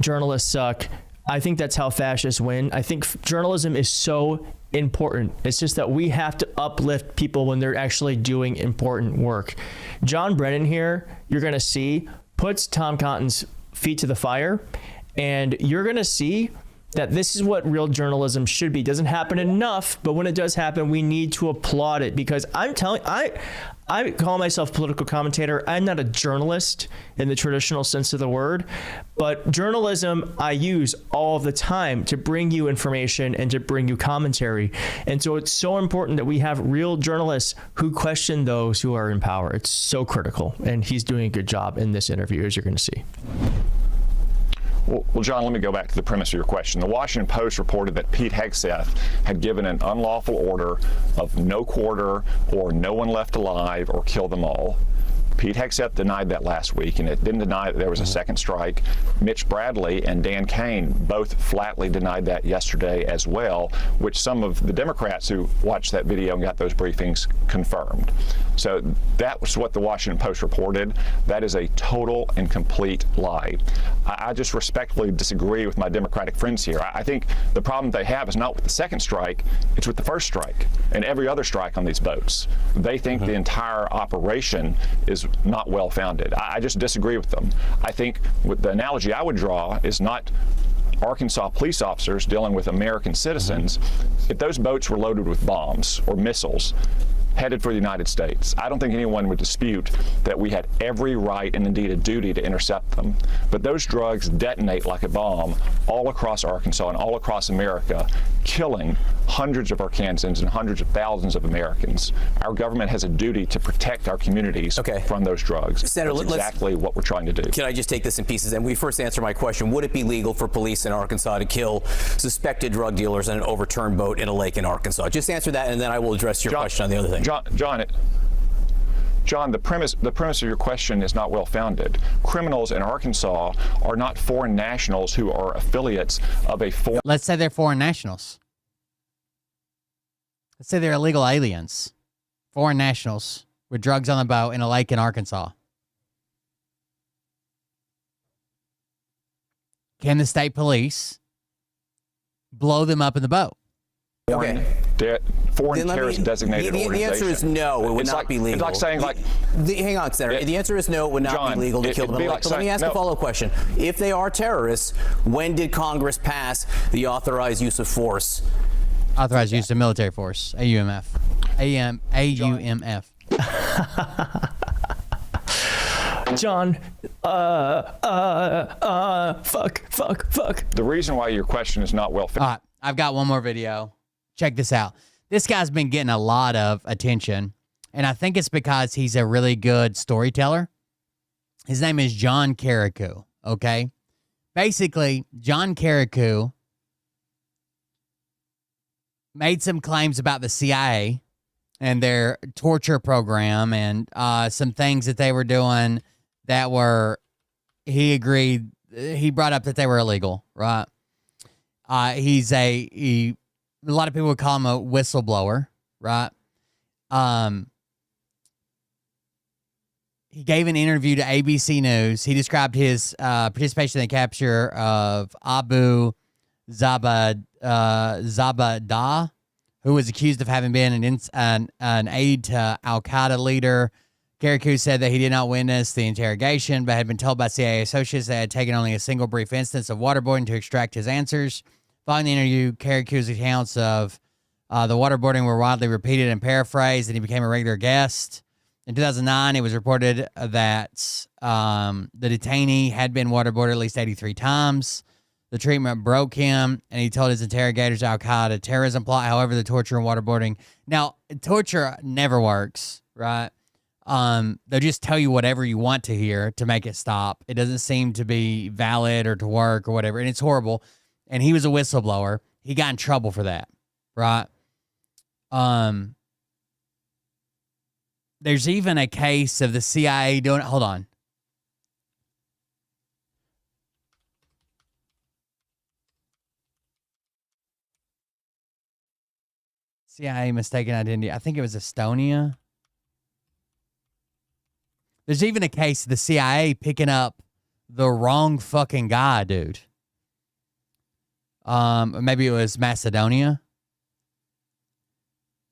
journalists suck. I think that's how fascists win. I think journalism is so important. It's just that we have to uplift people when they're actually doing important work. John Brennan here, you're going to see, puts Tom Cotton's feet to the fire, and you're going to see that this is what real journalism should be. It doesn't happen enough, but when it does happen, we need to applaud it because I call myself a political commentator. I'm not a journalist in the traditional sense of the word, but journalism I use all the time to bring you information and to bring you commentary. And so it's so important that we have real journalists who question those who are in power. It's so critical. And he's doing a good job in this interview, as you're going to see. Well, John, let me go back to the premise of your question. The Washington Post reported that Pete Hegseth had given an unlawful order of no quarter or no one left alive or kill them all. Pete Hegseth denied that last week, and it didn't deny that there was a second strike. Mitch Bradley and Dan Cain both flatly denied that yesterday as well, which some of the Democrats who watched that video and got those briefings confirmed. So that was what the Washington Post reported. That is a total and complete lie. I just respectfully disagree with my Democratic friends here. I think the problem they have is not with the second strike, it's with the first strike and every other strike on these boats. They think the entire operation is not well-founded. I just disagree with them. I think the analogy I would draw is not Arkansas police officers dealing with American citizens. If those boats were loaded with bombs or missiles headed for the United States, I don't think anyone would dispute that we had every right and indeed a duty to intercept them. But those drugs detonate like a bomb all across Arkansas and all across America, killing hundreds of Arkansans and hundreds of thousands of Americans. Our government has a duty to protect our communities from those drugs. Senator, that's exactly what we're trying to do. Can I just take this in pieces? And we first answer my question, would it be legal for police in Arkansas to kill suspected drug dealers on an overturned boat in a lake in Arkansas? Just answer that, and then I will address your question on the other thing. John, the premise of your question is not well-founded. Criminals in Arkansas are not foreign nationals who are affiliates of a foreign... Let's say they're foreign nationals. Let's say they're illegal aliens. Foreign nationals with drugs on the boat in a lake in Arkansas. Can the state police blow them up in the boat? Okay. Foreign terrorist designated organization. The answer is no, it would not be legal. It's like saying hang on, Senator. The answer is no, it would not be legal to kill them. But let me ask a follow-up question. If they are terrorists, when did Congress pass the authorized use of force? Authorized use of military force. AUMF. AUMF. John, fuck. The reason why your question is not well-founded. All right, I've got one more video. Check this out. This guy's been getting a lot of attention, and I think it's because he's a really good storyteller. His name is John Carrico, okay? Basically, John Carrico made some claims about the CIA and their torture program and some things that they were doing that were, he agreed, he brought up that they were illegal, right? A lot of people would call him a whistleblower, right? He gave an interview to ABC News. He described his participation in the capture of Abu Zabadah, who was accused of having been an aide to al-Qaeda leader. Karikou said that he did not witness the interrogation, but had been told by CIA associates that had taken only a single brief instance of waterboarding to extract his answers. Following the interview, Karikou's accounts of the waterboarding were widely repeated and paraphrased, and he became a regular guest. In 2009, it was reported that the detainee had been waterboarded at least 83 times. The treatment broke him, and he told his interrogators al-Qaeda terrorism plot. However, the torture and waterboarding... Now, torture never works, right? They'll just tell you whatever you want to hear to make it stop. It doesn't seem to be valid or to work or whatever, and it's horrible. And he was a whistleblower. He got in trouble for that, right? There's even a case of the CIA doing it. Hold on. CIA mistaken identity. I think it was Estonia. There's even a case of the CIA picking up the wrong fucking guy, dude. Maybe it was Macedonia.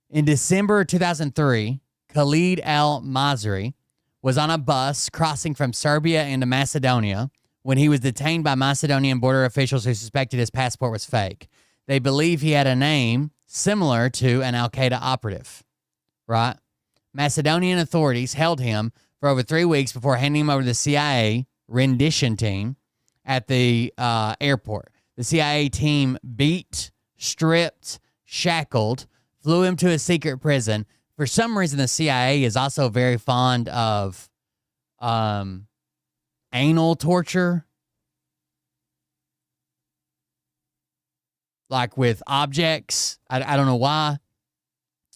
In December 2003, Khalid al-Masri was on a bus crossing from Serbia into Macedonia when he was detained by Macedonian border officials who suspected his passport was fake. They believe he had a name similar to an al-Qaeda operative, right? Macedonian authorities held him for over 3 weeks before handing him over to the CIA rendition team at the airport. The CIA team beat, stripped, shackled, flew him to a secret prison. For some reason, the CIA is also very fond of anal torture, like with objects. I don't know why.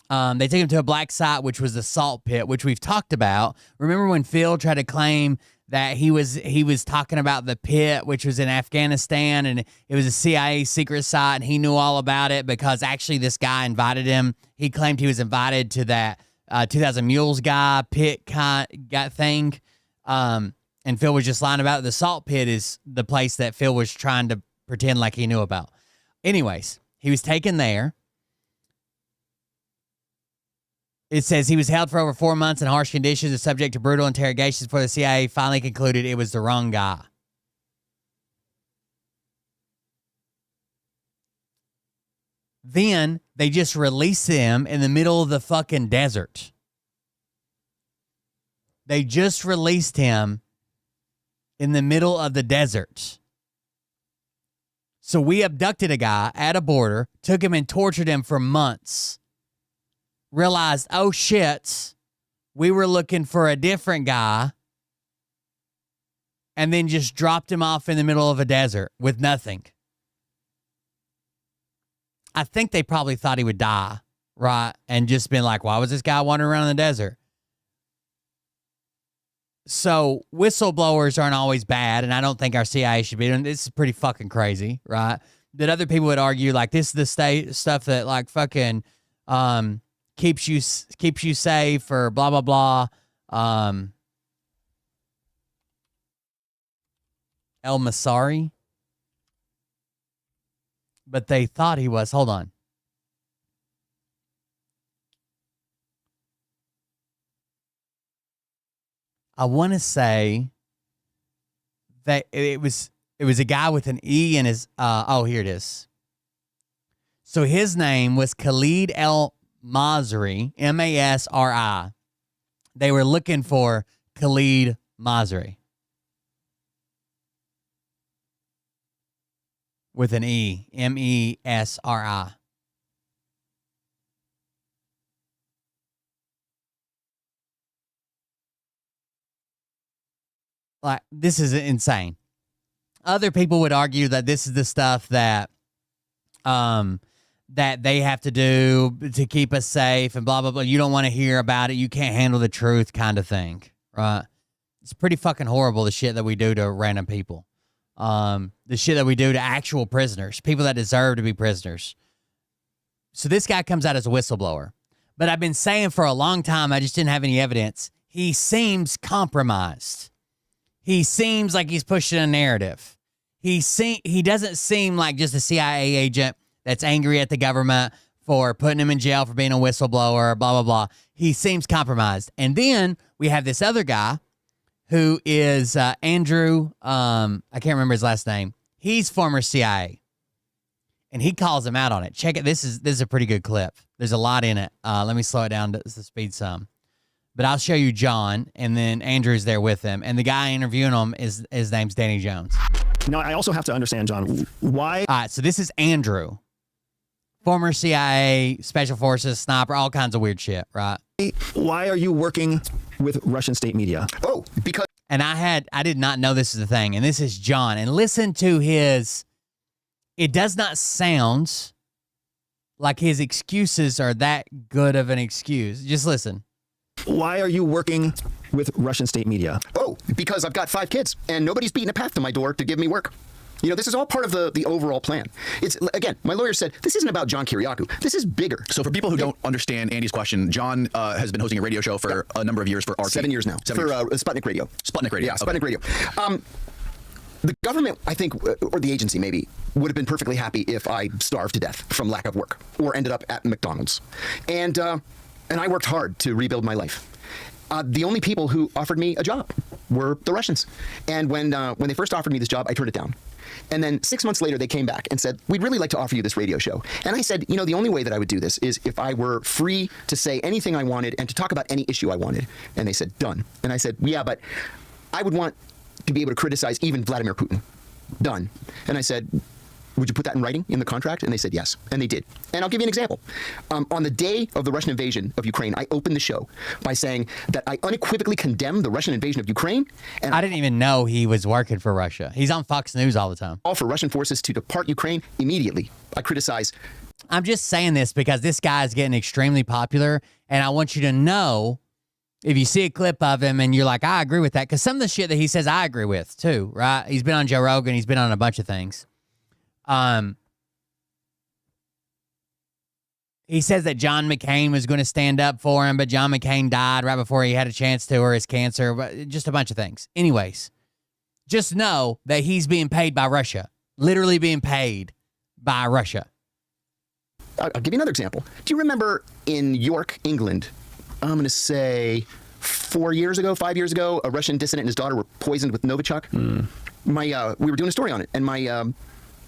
They took him to a black site, which was the salt pit, which we've talked about. Remember when Phil tried to claim that he was talking about the pit, which was in Afghanistan, and it was a CIA secret site, and he knew all about it because actually this guy invited him. He claimed he was invited to that 2000 Mules guy pit guy thing, and Phil was just lying about it. The salt pit is the place that Phil was trying to pretend like he knew about. Anyways, he was taken there. It says he was held for over 4 months in harsh conditions and subject to brutal interrogations before the CIA finally concluded it was the wrong guy. Then they just released him in the middle of the fucking desert. They just released him in the middle of the desert. So we abducted a guy at a border, took him and tortured him for months. Realized, oh shit, we were looking for a different guy, and then just dropped him off in the middle of a desert with nothing. I think they probably thought he would die, right? And just been like, why was this guy wandering around in the desert? So whistleblowers aren't always bad, and I don't think our CIA should be doing this. Is pretty fucking crazy, right? That other people would argue like this is the state stuff that like fucking keeps you safe or blah blah blah. El Masari. But they thought he was. Hold on. I want to say that it was a guy with an E in his here it is. So his name was Khalid al-Masri, Masri. They were looking for Khalid Masri with an E, Mesri. Like, this is insane. Other people would argue that this is the stuff that that they have to do to keep us safe and blah, blah, blah. You don't want to hear about it. You can't handle the truth kind of thing, right? It's pretty fucking horrible, the shit that we do to random people. The shit that we do to actual prisoners, people that deserve to be prisoners. So this guy comes out as a whistleblower. But I've been saying for a long time, I just didn't have any evidence. He seems compromised. He seems like he's pushing a narrative. He doesn't seem like just a CIA agent that's angry at the government for putting him in jail for being a whistleblower, blah, blah, blah. He seems compromised. And then we have this other guy who is Andrew, I can't remember his last name. He's former CIA. And he calls him out on it. Check it. This is a pretty good clip. There's a lot in it. Let me slow it down to speed some. But I'll show you John, and then Andrew's there with him. And the guy interviewing him, his name's Danny Jones. Now, I also have to understand, John, why... All right, so this is Andrew. Former CIA, Special Forces, sniper, all kinds of weird shit, right? Why are you working with Russian state media? Oh, because... And I did not know this is the thing. And this is John. And listen to his... It does not sound like his excuses are that good of an excuse. Just listen. Why are you working with Russian state media? Oh, because I've got 5 kids, and nobody's beating a path to my door to give me work. You know, this is all part of the overall plan. It's, again, my lawyer said, this isn't about John Kiriakou. This is bigger. So for people who don't understand Andy's question, John has been hosting a radio show for a number of years for RT. 7 years now. For Sputnik Radio. Sputnik Radio. Yeah, Sputnik Radio. The government, I think, or the agency maybe, would have been perfectly happy if I starved to death from lack of work or ended up at McDonald's. And I worked hard to rebuild my life. The only people who offered me a job were the Russians. And when they first offered me this job, I turned it down. And then 6 months later, they came back and said, we'd really like to offer you this radio show. And I said, you know, the only way that I would do this is if I were free to say anything I wanted and to talk about any issue I wanted. And they said, done. And I said, yeah, but I would want to be able to criticize even Vladimir Putin. Done. And I said, would you put that in writing in the contract? And they said yes. And they did. And I'll give you an example. On the day of the Russian invasion of Ukraine, I opened the show by saying that I unequivocally condemn the Russian invasion of Ukraine. And I didn't even know he was working for Russia. He's on Fox News all the time. All for Russian forces to depart Ukraine immediately. I criticize. I'm just saying this because this guy is getting extremely popular. And I want you to know, if you see a clip of him and you're like, I agree with that, because some of the shit that he says I agree with too, right? He's been on Joe Rogan. He's been on a bunch of things. He says that John McCain was going to stand up for him, but John McCain died right before he had a chance to, or his cancer, but just a bunch of things. Anyways, just know that he's being paid by Russia, literally being paid by Russia. I'll give you another example. Do you remember in York, England, I'm going to say 5 years ago, a Russian dissident and his daughter were poisoned with Novichok? We were doing a story on it, and my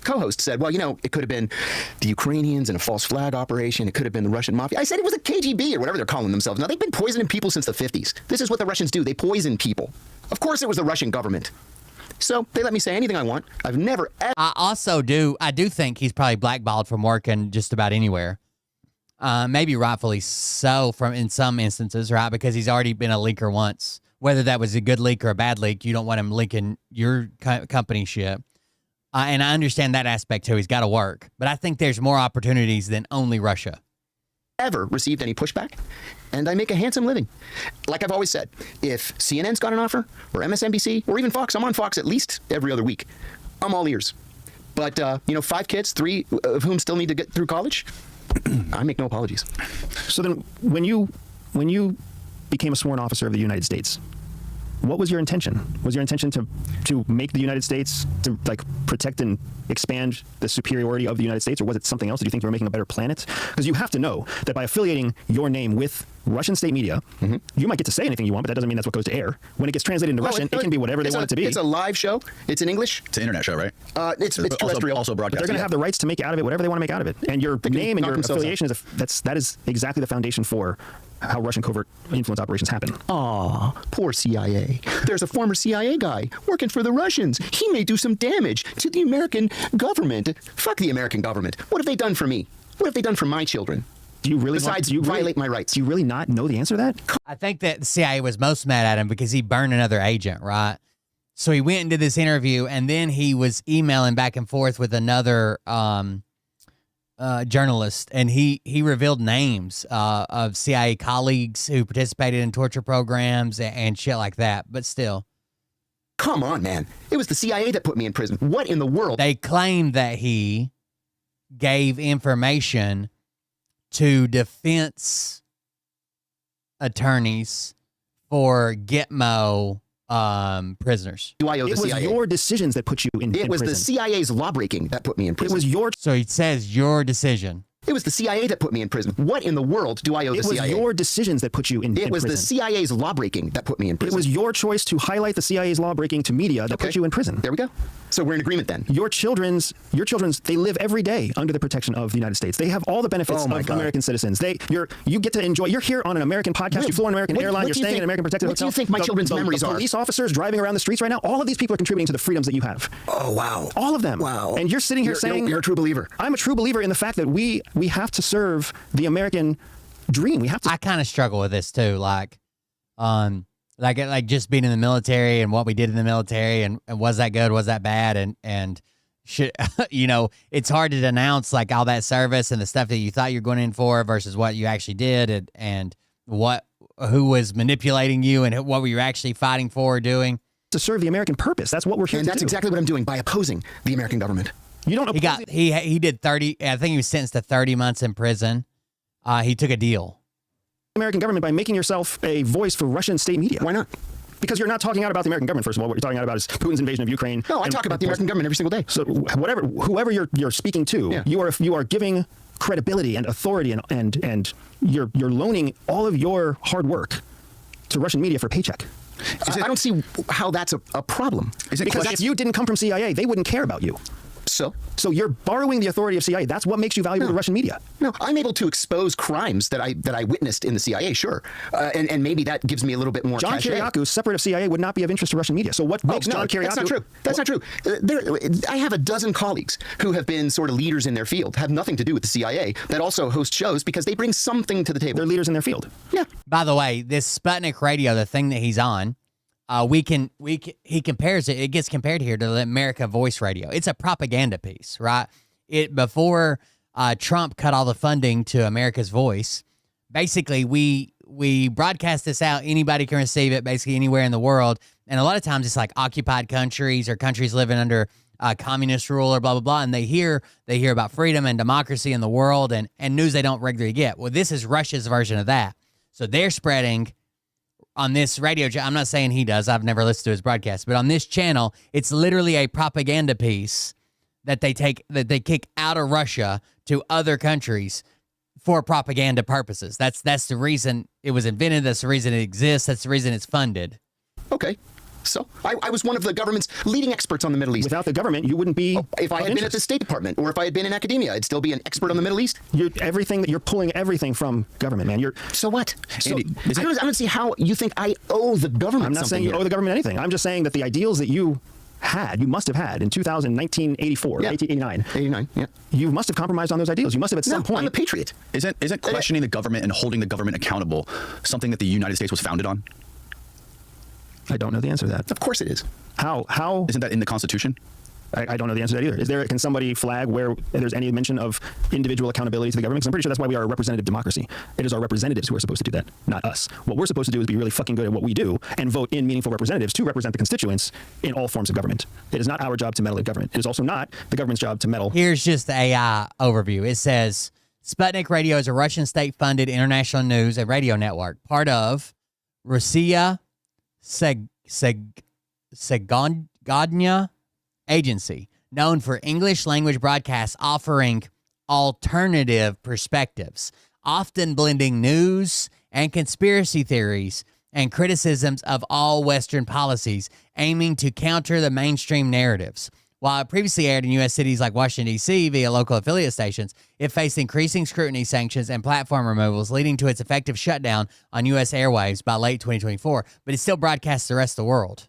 co-host said, well, you know, it could have been the Ukrainians in a false flag operation. It could have been the Russian mafia. I said it was a KGB or whatever they're calling themselves. Now, they've been poisoning people since the 50s. This is what the Russians do. They poison people. Of course it was the Russian government. So they let me say anything I want. I've never ever... I do think he's probably blackballed from working just about anywhere. Maybe rightfully so in some instances, right? Because he's already been a leaker once. Whether that was a good leak or a bad leak, you don't want him leaking your company shit. And I understand that aspect too. He's got to work. But I think there's more opportunities than only Russia. Ever received any pushback, and I make a handsome living. Like I've always said, if CNN's got an offer, or MSNBC, or even Fox, I'm on Fox at least every other week. I'm all ears. But, 5 kids, 3 of whom still need to get through college, I make no apologies. So then when you became a sworn officer of the United States, what was your intention? Was your intention to make the United States, to like protect and expand the superiority of the United States, or was it something else? Did you think you were making a better planet? Because you have to know that by affiliating your name with Russian state media, you might get to say anything you want, but that doesn't mean that's what goes to air. When it gets translated into Russian, it can be whatever they want it to be. It's a live show. It's in English. It's an internet show, right? It's terrestrial. Also broadcast. They're going to have the rights to make out of it whatever they want to make out of it. And your name and your affiliation that is exactly the foundation for how Russian covert influence operations happen. Aw, poor CIA. There's a former CIA guy working for the Russians. He may do some damage to the American government. Fuck the American government. What have they done for me? What have they done for my children? Do you really violate my rights? Do you really not know the answer to that? I think that the CIA was most mad at him because he burned another agent, right? So he went and did this interview, and then he was emailing back and forth with another journalist, and he revealed names of CIA colleagues who participated in torture programs and shit like that. But still, Come on, man. It was the CIA that put me in prison. What in the world? They claimed that he gave information to defense attorneys for Gitmo prisoners. Do I owe the It was CIA? your decisions that put you in prison. It was the CIA's lawbreaking that put me in prison. It was your... So it says your decision. It was the CIA that put me in prison. What in the world do I owe the CIA? It was your decisions that put you in prison. It was the CIA's lawbreaking that put me in prison. It was your choice to highlight the CIA's lawbreaking to media that put you in prison. There we go. So we're in agreement then. Your children's, they live every day under the protection of the United States. They have all the benefits of American citizens. You get to enjoy. You're here on an American podcast. You flew on an American airline. You're staying in an American protected hotel. What do you think my children's memories are? Police officers driving around the streets right now. All of these people are contributing to the freedoms that you have. Oh wow! All of them. Wow! And you're sitting here saying you're a true believer. I'm a true believer in the fact that we have to serve the American dream. We have to. I kind of struggle with this too, like just being in the military and what we did in the military, and was that good, was that bad, and should it's hard to denounce like all that service and the stuff that you thought you were going in for versus what you actually did, and who was manipulating you and what were you actually fighting for or doing to serve the American purpose. That's what we're here to do. And that's exactly what I'm doing by opposing the American government. You don't. He did 30. I think he was sentenced to 30 months in prison. He took a deal. American government by making yourself a voice for Russian state media. Why not? Because you're not talking out about the American government. First of all, what you're talking out about is Putin's invasion of Ukraine. No, I talk about the American government every single day. So whoever you're speaking to, you are giving credibility and authority, and you're loaning all of your hard work to Russian media for a paycheck. I don't see how that's a problem. Because if you didn't come from CIA, they wouldn't care about you. So you're borrowing the authority of CIA. That's what makes you valuable to Russian media. No, I'm able to expose crimes that I witnessed in the CIA, sure, and maybe that gives me a little bit more. John Kiriakou, separate of CIA, would not be of interest to Russian media. So what makes John Kiriakou? That's not true. That's not true. I have a dozen colleagues who have been sort of leaders in their field, have nothing to do with the CIA, that also host shows because they bring something to the table. They're leaders in their field. Yeah. By the way, this Sputnik Radio, the thing that he's on. He compares it. It gets compared here to the America Voice Radio. It's a propaganda piece, right? Before Trump cut all the funding to America's Voice, basically we broadcast this out. Anybody can receive it, basically anywhere in the world. And a lot of times it's like occupied countries or countries living under communist rule or blah blah blah. And they hear about freedom and democracy in the world and news they don't regularly get. Well, this is Russia's version of that. So they're spreading. On this radio, I'm not saying he does. I've never listened to his broadcast, but on this channel, it's literally a propaganda piece that they kick out of Russia to other countries for propaganda purposes. That's the reason it was invented. That's the reason it exists. That's the reason it's funded. Okay. So I was one of the government's leading experts on the Middle East. Without the government, you wouldn't be. If I had been at the State Department, or if I had been in academia, I'd still be an expert on the Middle East. You're pulling everything from government, man. So what? Andy, I don't see how you think I owe the government. I'm not saying you owe the government anything. I'm just saying that the ideals that you must have had in 1984, 1889. 89, yeah. You must have compromised on those ideals. You must have at some point. I'm a patriot. Isn't questioning the government and holding the government accountable something that the United States was founded on? I don't know the answer to that. Of course it is. How? Isn't that in the Constitution? I don't know the answer to that either. Can somebody flag where there's any mention of individual accountability to the government? Because I'm pretty sure that's why we are a representative democracy. It is our representatives who are supposed to do that, not us. What we're supposed to do is be really fucking good at what we do and vote in meaningful representatives to represent the constituents in all forms of government. It is not our job to meddle in government. It is also not the government's job to meddle. Here's just the AI overview. It says, Sputnik Radio is a Russian state-funded international news and radio network, part of Rossiya Segodnya Agency, known for English language broadcasts offering alternative perspectives, often blending news and conspiracy theories and criticisms of all Western policies, aiming to counter the mainstream narratives. While it previously aired in U.S. cities like Washington, D.C. via local affiliate stations, it faced increasing scrutiny, sanctions, and platform removals, leading to its effective shutdown on U.S. airwaves by late 2024, but it still broadcasts the rest of the world.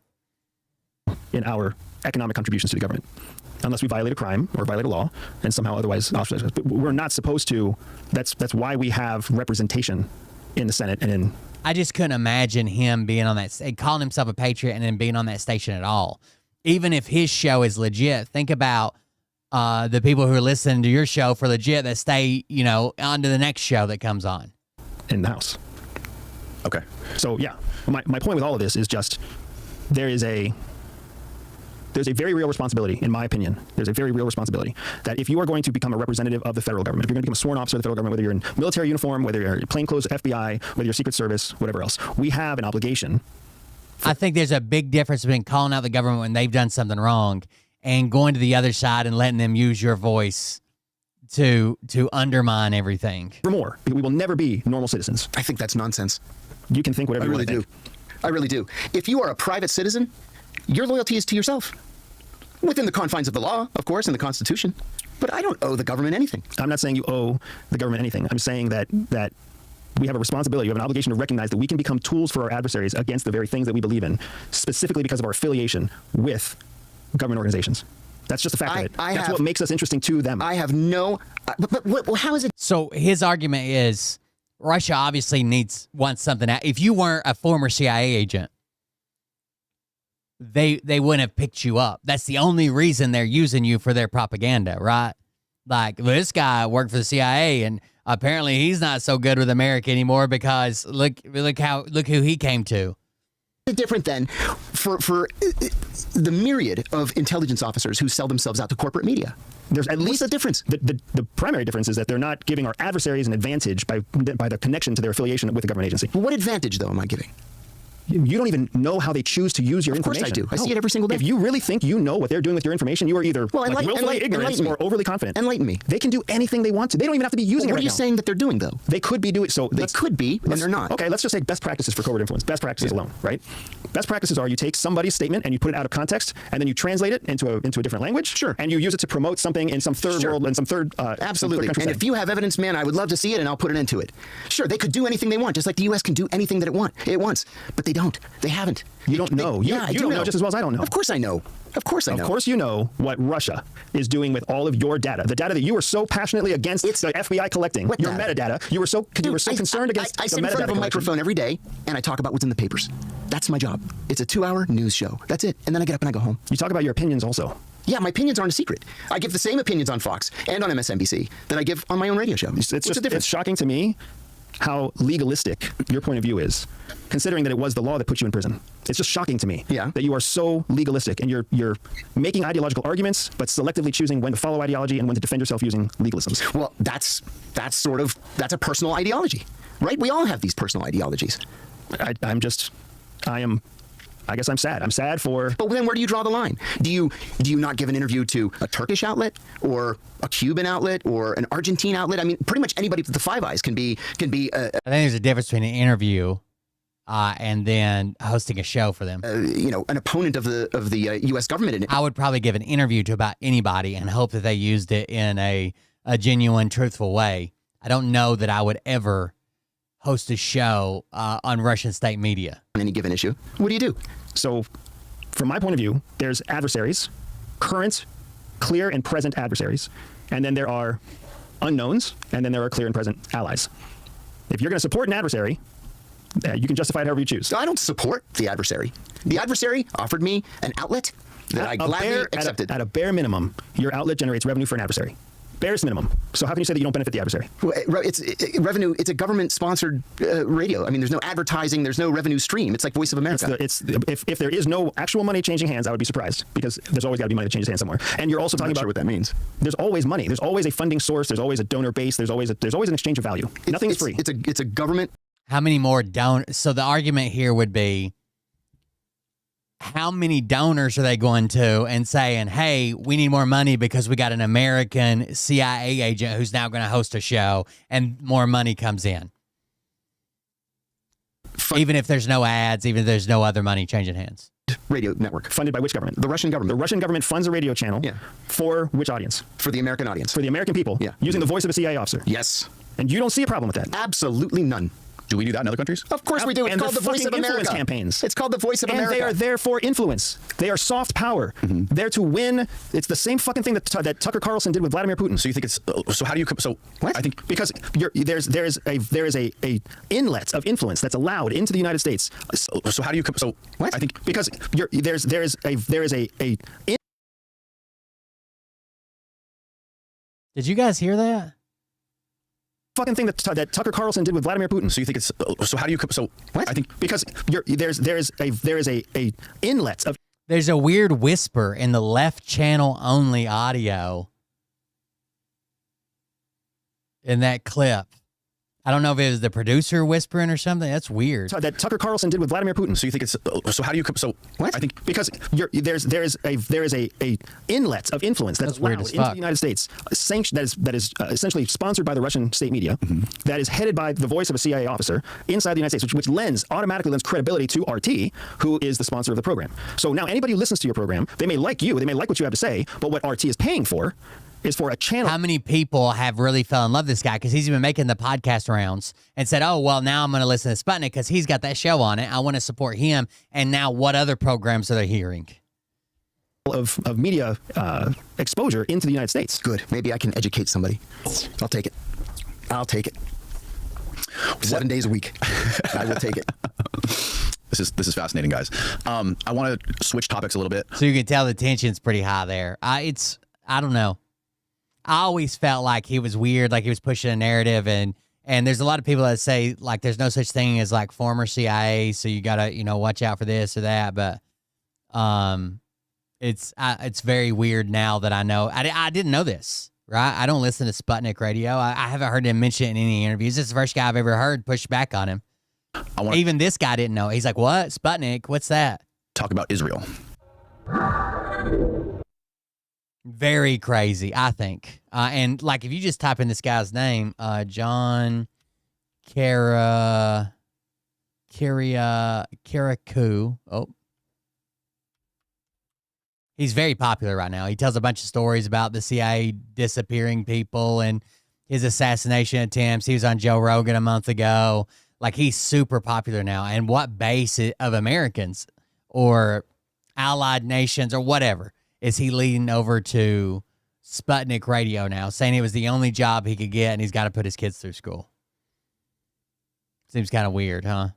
In our economic contributions to the government, unless we violate a crime or violate a law and somehow otherwise, we're not supposed to. That's why we have representation in the Senate and in. I just couldn't imagine him being on that, calling himself a patriot and then being on that station at all. Even if his show is legit, think about the people who are listening to your show for legit that stay, on to the next show that comes on. In the House. Okay. So, yeah, my point with all of this is just there is a there's a very real responsibility, in my opinion. There's a very real responsibility that if you are going to become a representative of the federal government, if you're going to become a sworn officer of the federal government, whether you're in military uniform, whether you're plainclothes FBI, whether you're Secret Service, whatever else, we have an obligation. I think there's a big difference between calling out the government when they've done something wrong and going to the other side and letting them use your voice to undermine everything. For more, we will never be normal citizens. I think that's nonsense. You can think whatever you really want to do. I really do. If you are a private citizen, your loyalty is to yourself. Within the confines of the law, of course, and the Constitution. But I don't owe the government anything. I'm not saying you owe the government anything. I'm saying that we have a responsibility, we have an obligation to recognize that we can become tools for our adversaries against the very things that we believe in, specifically because of our affiliation with government organizations. That's just a fact of it. That's what makes us interesting to them. I have no... But how is it... So his argument is Russia obviously wants something out. If you weren't a former CIA agent, they wouldn't have picked you up. That's the only reason they're using you for their propaganda, right? Like, this guy worked for the CIA, and apparently he's not so good with America anymore because look who he came to. Different than for the myriad of intelligence officers who sell themselves out to corporate media. There's at least a difference. The primary difference is that they're not giving our adversaries an advantage by the connection to their affiliation with the government agency. What advantage, though, am I giving? You don't even know how they choose to use your information. Of course I do. I see it every single day. If you really think you know what they're doing with your information, you are either willfully ignorant or overly confident. Enlighten me. They can do anything they want to. They don't even have to be using it. What are you saying that they're doing, though? They could be doing so. They could be, and they're not. Okay, let's just say best practices for covert influence. Best practices alone, right? Best practices are you take somebody's statement and you put it out of context, and then you translate it into a different language. Sure. And you use it to promote something in some third world, in some third absolutely. Some third and if you have evidence, man, I would love to see it, and I'll put it into it. Sure, they could do anything they want, just like the U.S. can do anything that it wants, but they don't. They haven't. You don't know. You don't know just as well as I don't know. Of course I know. Of course I know. Of course you know what Russia is doing with all of your data. The data that you were so passionately against the FBI collecting. Your metadata. You were so concerned against I the sit in metadata front of a collection. microphone every day, and I talk about what's in the papers. That's my job. It's a 2-hour news show. That's it. And then I get up and I go home. You talk about your opinions also. Yeah, my opinions aren't a secret. I give the same opinions on Fox and on MSNBC that I give on my own radio show. What's the difference? It's shocking to me how legalistic your point of view is, considering that it was the law that put you in prison. It's just shocking to me that you are so legalistic and you're making ideological arguments, but selectively choosing when to follow ideology and when to defend yourself using legalisms. Well, that's a personal ideology, right? We all have these personal ideologies. I guess I'm sad. I'm sad for... But then where do you draw the line? Do you not give an interview to a Turkish outlet or a Cuban outlet or an Argentine outlet? I mean, pretty much anybody with the Five Eyes can be. I think there's a difference between an interview and then hosting a show for them. An opponent of the U.S. government. I would probably give an interview to about anybody and hope that they used it in a genuine, truthful way. I don't know that I would ever host a show on Russian state media. On any given issue. What do you do? So, from my point of view, there's adversaries, current, clear, and present adversaries, and then there are unknowns, and then there are clear and present allies. If you're going to support an adversary, you can justify it however you choose. I don't support the adversary. The adversary offered me an outlet that I gladly accepted. At a bare minimum, your outlet generates revenue for an adversary. Barest minimum. So how can you say that you don't benefit the adversary? Well, it's revenue. It's a government-sponsored radio. I mean, there's no advertising. There's no revenue stream. It's like Voice of America. If there is no actual money changing hands, I would be surprised because there's always got to be money that changes hands somewhere. And you're also talking about what that means. There's always money. There's always a funding source. There's always a donor base. There's always an exchange of value. Nothing is free. It's a government. How many more donors? So the argument here would be, how many donors are they going to and saying, hey, we need more money because we got an American CIA agent who's now going to host a show, and more money comes in? Even if there's no ads, even if there's no other money changing hands. Radio network. Funded by which government? The Russian government. The Russian government funds a radio channel for which audience? For the American audience. For the American people. Yeah. Using the voice of a CIA officer. Yes. And you don't see a problem with that? Absolutely none. Do we do that in other countries? Of course we do. It's called the Voice of America. Campaigns. It's called the Voice of America. And they are there for influence. They are soft power. They're to win. It's the same fucking thing that Tucker Carlson did with Vladimir Putin. So you think it's so? How do you? So what? I think because there is a inlet of influence that's allowed into the United States. So how do you? So what? I think because there is a. Did you guys hear that? Fucking thing that Tucker Carlson did with Vladimir Putin. So you think it's so? How do you? So what? I think because there is a inlet of. There's a weird whisper in the left channel only audio in that clip. I don't know if it was the producer whispering or something. That's weird. That Tucker Carlson did with Vladimir Putin. So you think it's so? How do you? So what? I think because there is a inlet of influence that's allowed into the United States, that is essentially sponsored by the Russian state media, that is headed by the voice of a CIA officer inside the United States, which automatically lends credibility to RT, who is the sponsor of the program. So now anybody who listens to your program, they may like you, they may like what you have to say, but what RT is paying for is for a channel. How many people have really fell in love with this guy because he's been making the podcast rounds and said, oh, well, now I'm going to listen to Sputnik because he's got that show on it. I want to support him. And now what other programs are they hearing? Of media exposure into the United States. Good. Maybe I can educate somebody. I'll take it. 7 days a week. I will take it. This is fascinating, guys. I want to switch topics a little bit. So you can tell the tension's pretty high there. I don't know. I always felt like he was weird, like he was pushing a narrative, and there's a lot of people that say like there's no such thing as like former CIA, so you gotta watch out for this or that. But it's very weird now that I know. I didn't know this, right? I don't listen to Sputnik Radio. I haven't heard him mention it in any interviews. This is the first guy I've ever heard push back on him. Even this guy didn't know. He's like, what? Sputnik? What's that? Talk about Israel. Very crazy, I think. And like if you just type in this guy's name, John Karaku. Oh. He's very popular right now. He tells a bunch of stories about the CIA disappearing people and his assassination attempts. He was on Joe Rogan a month ago. Like he's super popular now. And what base of Americans or allied nations or whatever is he leading over to Sputnik Radio now, saying it was the only job he could get and he's got to put his kids through school? Seems kind of weird, huh?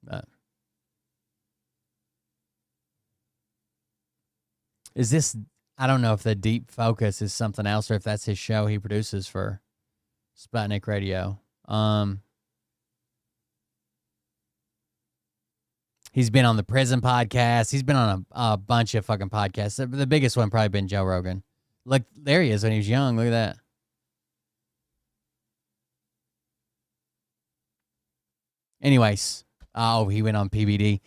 But is this, I don't know if the Deep Focus is something else or if that's his show he produces for Sputnik Radio. He's been on the Prison podcast. He's been on a bunch of fucking podcasts. The biggest one probably been Joe Rogan. Look, there he is when he was young. Look at that. Anyways, he went on PBD.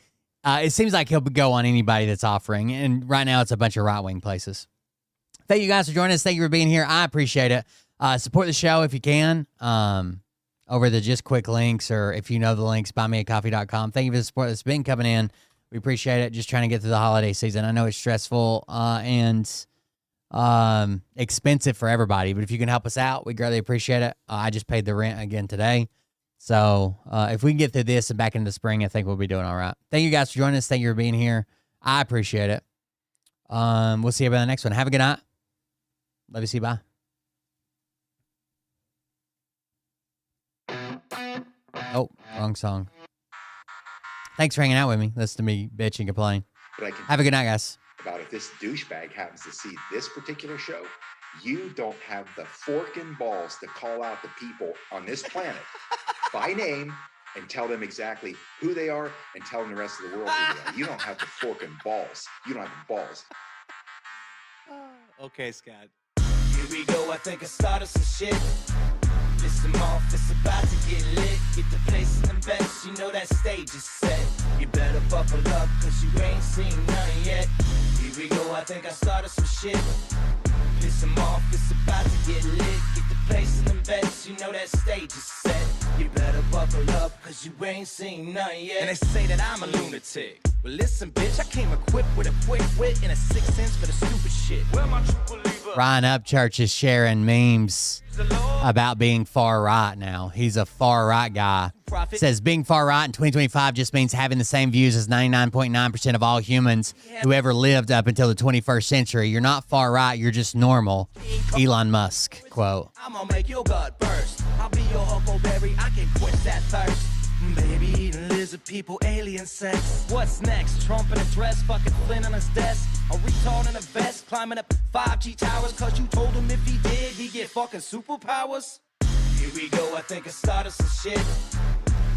It seems like he'll go on anybody that's offering. And right now it's a bunch of right-wing places. Thank you guys for joining us. Thank you for being here. I appreciate it. Support the show if you can. Over the just quick links, or if you know the links, buymeacoffee.com. Thank you for the support that's been coming in. We appreciate it. Just trying to get through the holiday season. I know it's stressful and expensive for everybody, but if you can help us out, we greatly appreciate it. I just paid the rent again today. So if we can get through this and back into the spring, I think we'll be doing all right. Thank you guys for joining us. Thank you for being here. I appreciate it. We'll see you about the next one. Have a good night. Love you. See you. Bye. Oh, wrong song. Thanks for hanging out with me. Listen to me bitch and complain. Have a good night, guys. About if this douchebag happens to see this particular show, you don't have the forking balls to call out the people on this planet by name and tell them exactly who they are and tell them the rest of the world who they are. You don't have the forking balls. You don't have the balls. Okay, Scott. Here we go. I think I started some shit. Listen off, it's about to get lit. Get the place in the best, you know that stage is set. You better buckle up, cause you ain't seen none yet. Here we go, I think I started some shit. Piss them off, it's about to get lit. Get the place in the best, you know that stage is set. You better buckle up, cause you ain't seen none yet. And they say that I'm a lunatic. Well, listen, bitch, I came equipped with a quick wit and a 6th sense for the stupid shit. Where my true believer? Ryan Upchurch is sharing memes about being far right now. He's a far right guy. Says being far right in 2025 just means having the same views as 99.9% of all humans who ever lived up until the 21st century. You're not far right, you're just normal. Elon Musk quote. I'm gonna make your gut burst. I'll be your huckleberry, I can quench that thirst. Baby eating lizard people, alien sex. What's next? Trump in a dress, fucking Flynn on his desk. A retard in a vest, climbing up 5G towers. Cause you told him if he did, he'd get fucking superpowers. Here we go, I think I started some shit.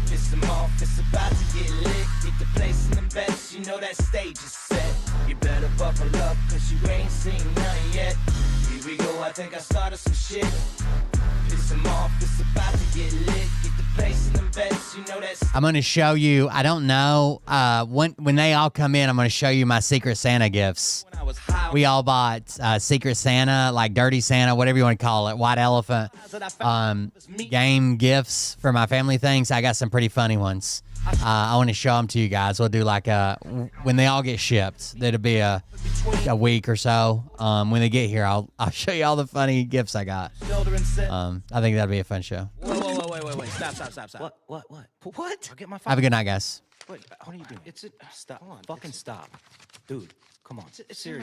Piss them off, it's about to get lit. Get the place in the best, you know that stage is set. You better buckle up, cause you ain't seen none yet. Here we go, I think I started some shit. Piss them off, it's about to get lit. Get the place in them beds, you know that's... I'm going to show you, I don't know, when they all come in, I'm going to show you my Secret Santa gifts. We all bought Secret Santa, like Dirty Santa, whatever you want to call it, White Elephant game gifts for my family things. I got some pretty funny ones. I want to show them to you guys. We'll do like when they all get shipped. That'll be a week or so. When they get here, I'll show you all the funny gifts I got. I think that'll be a fun show. Wait. Stop. What? I'll get my phone. Have a good night, guys. Wait, what are you doing? Stop. Fucking stop. Dude, come on. It's serious.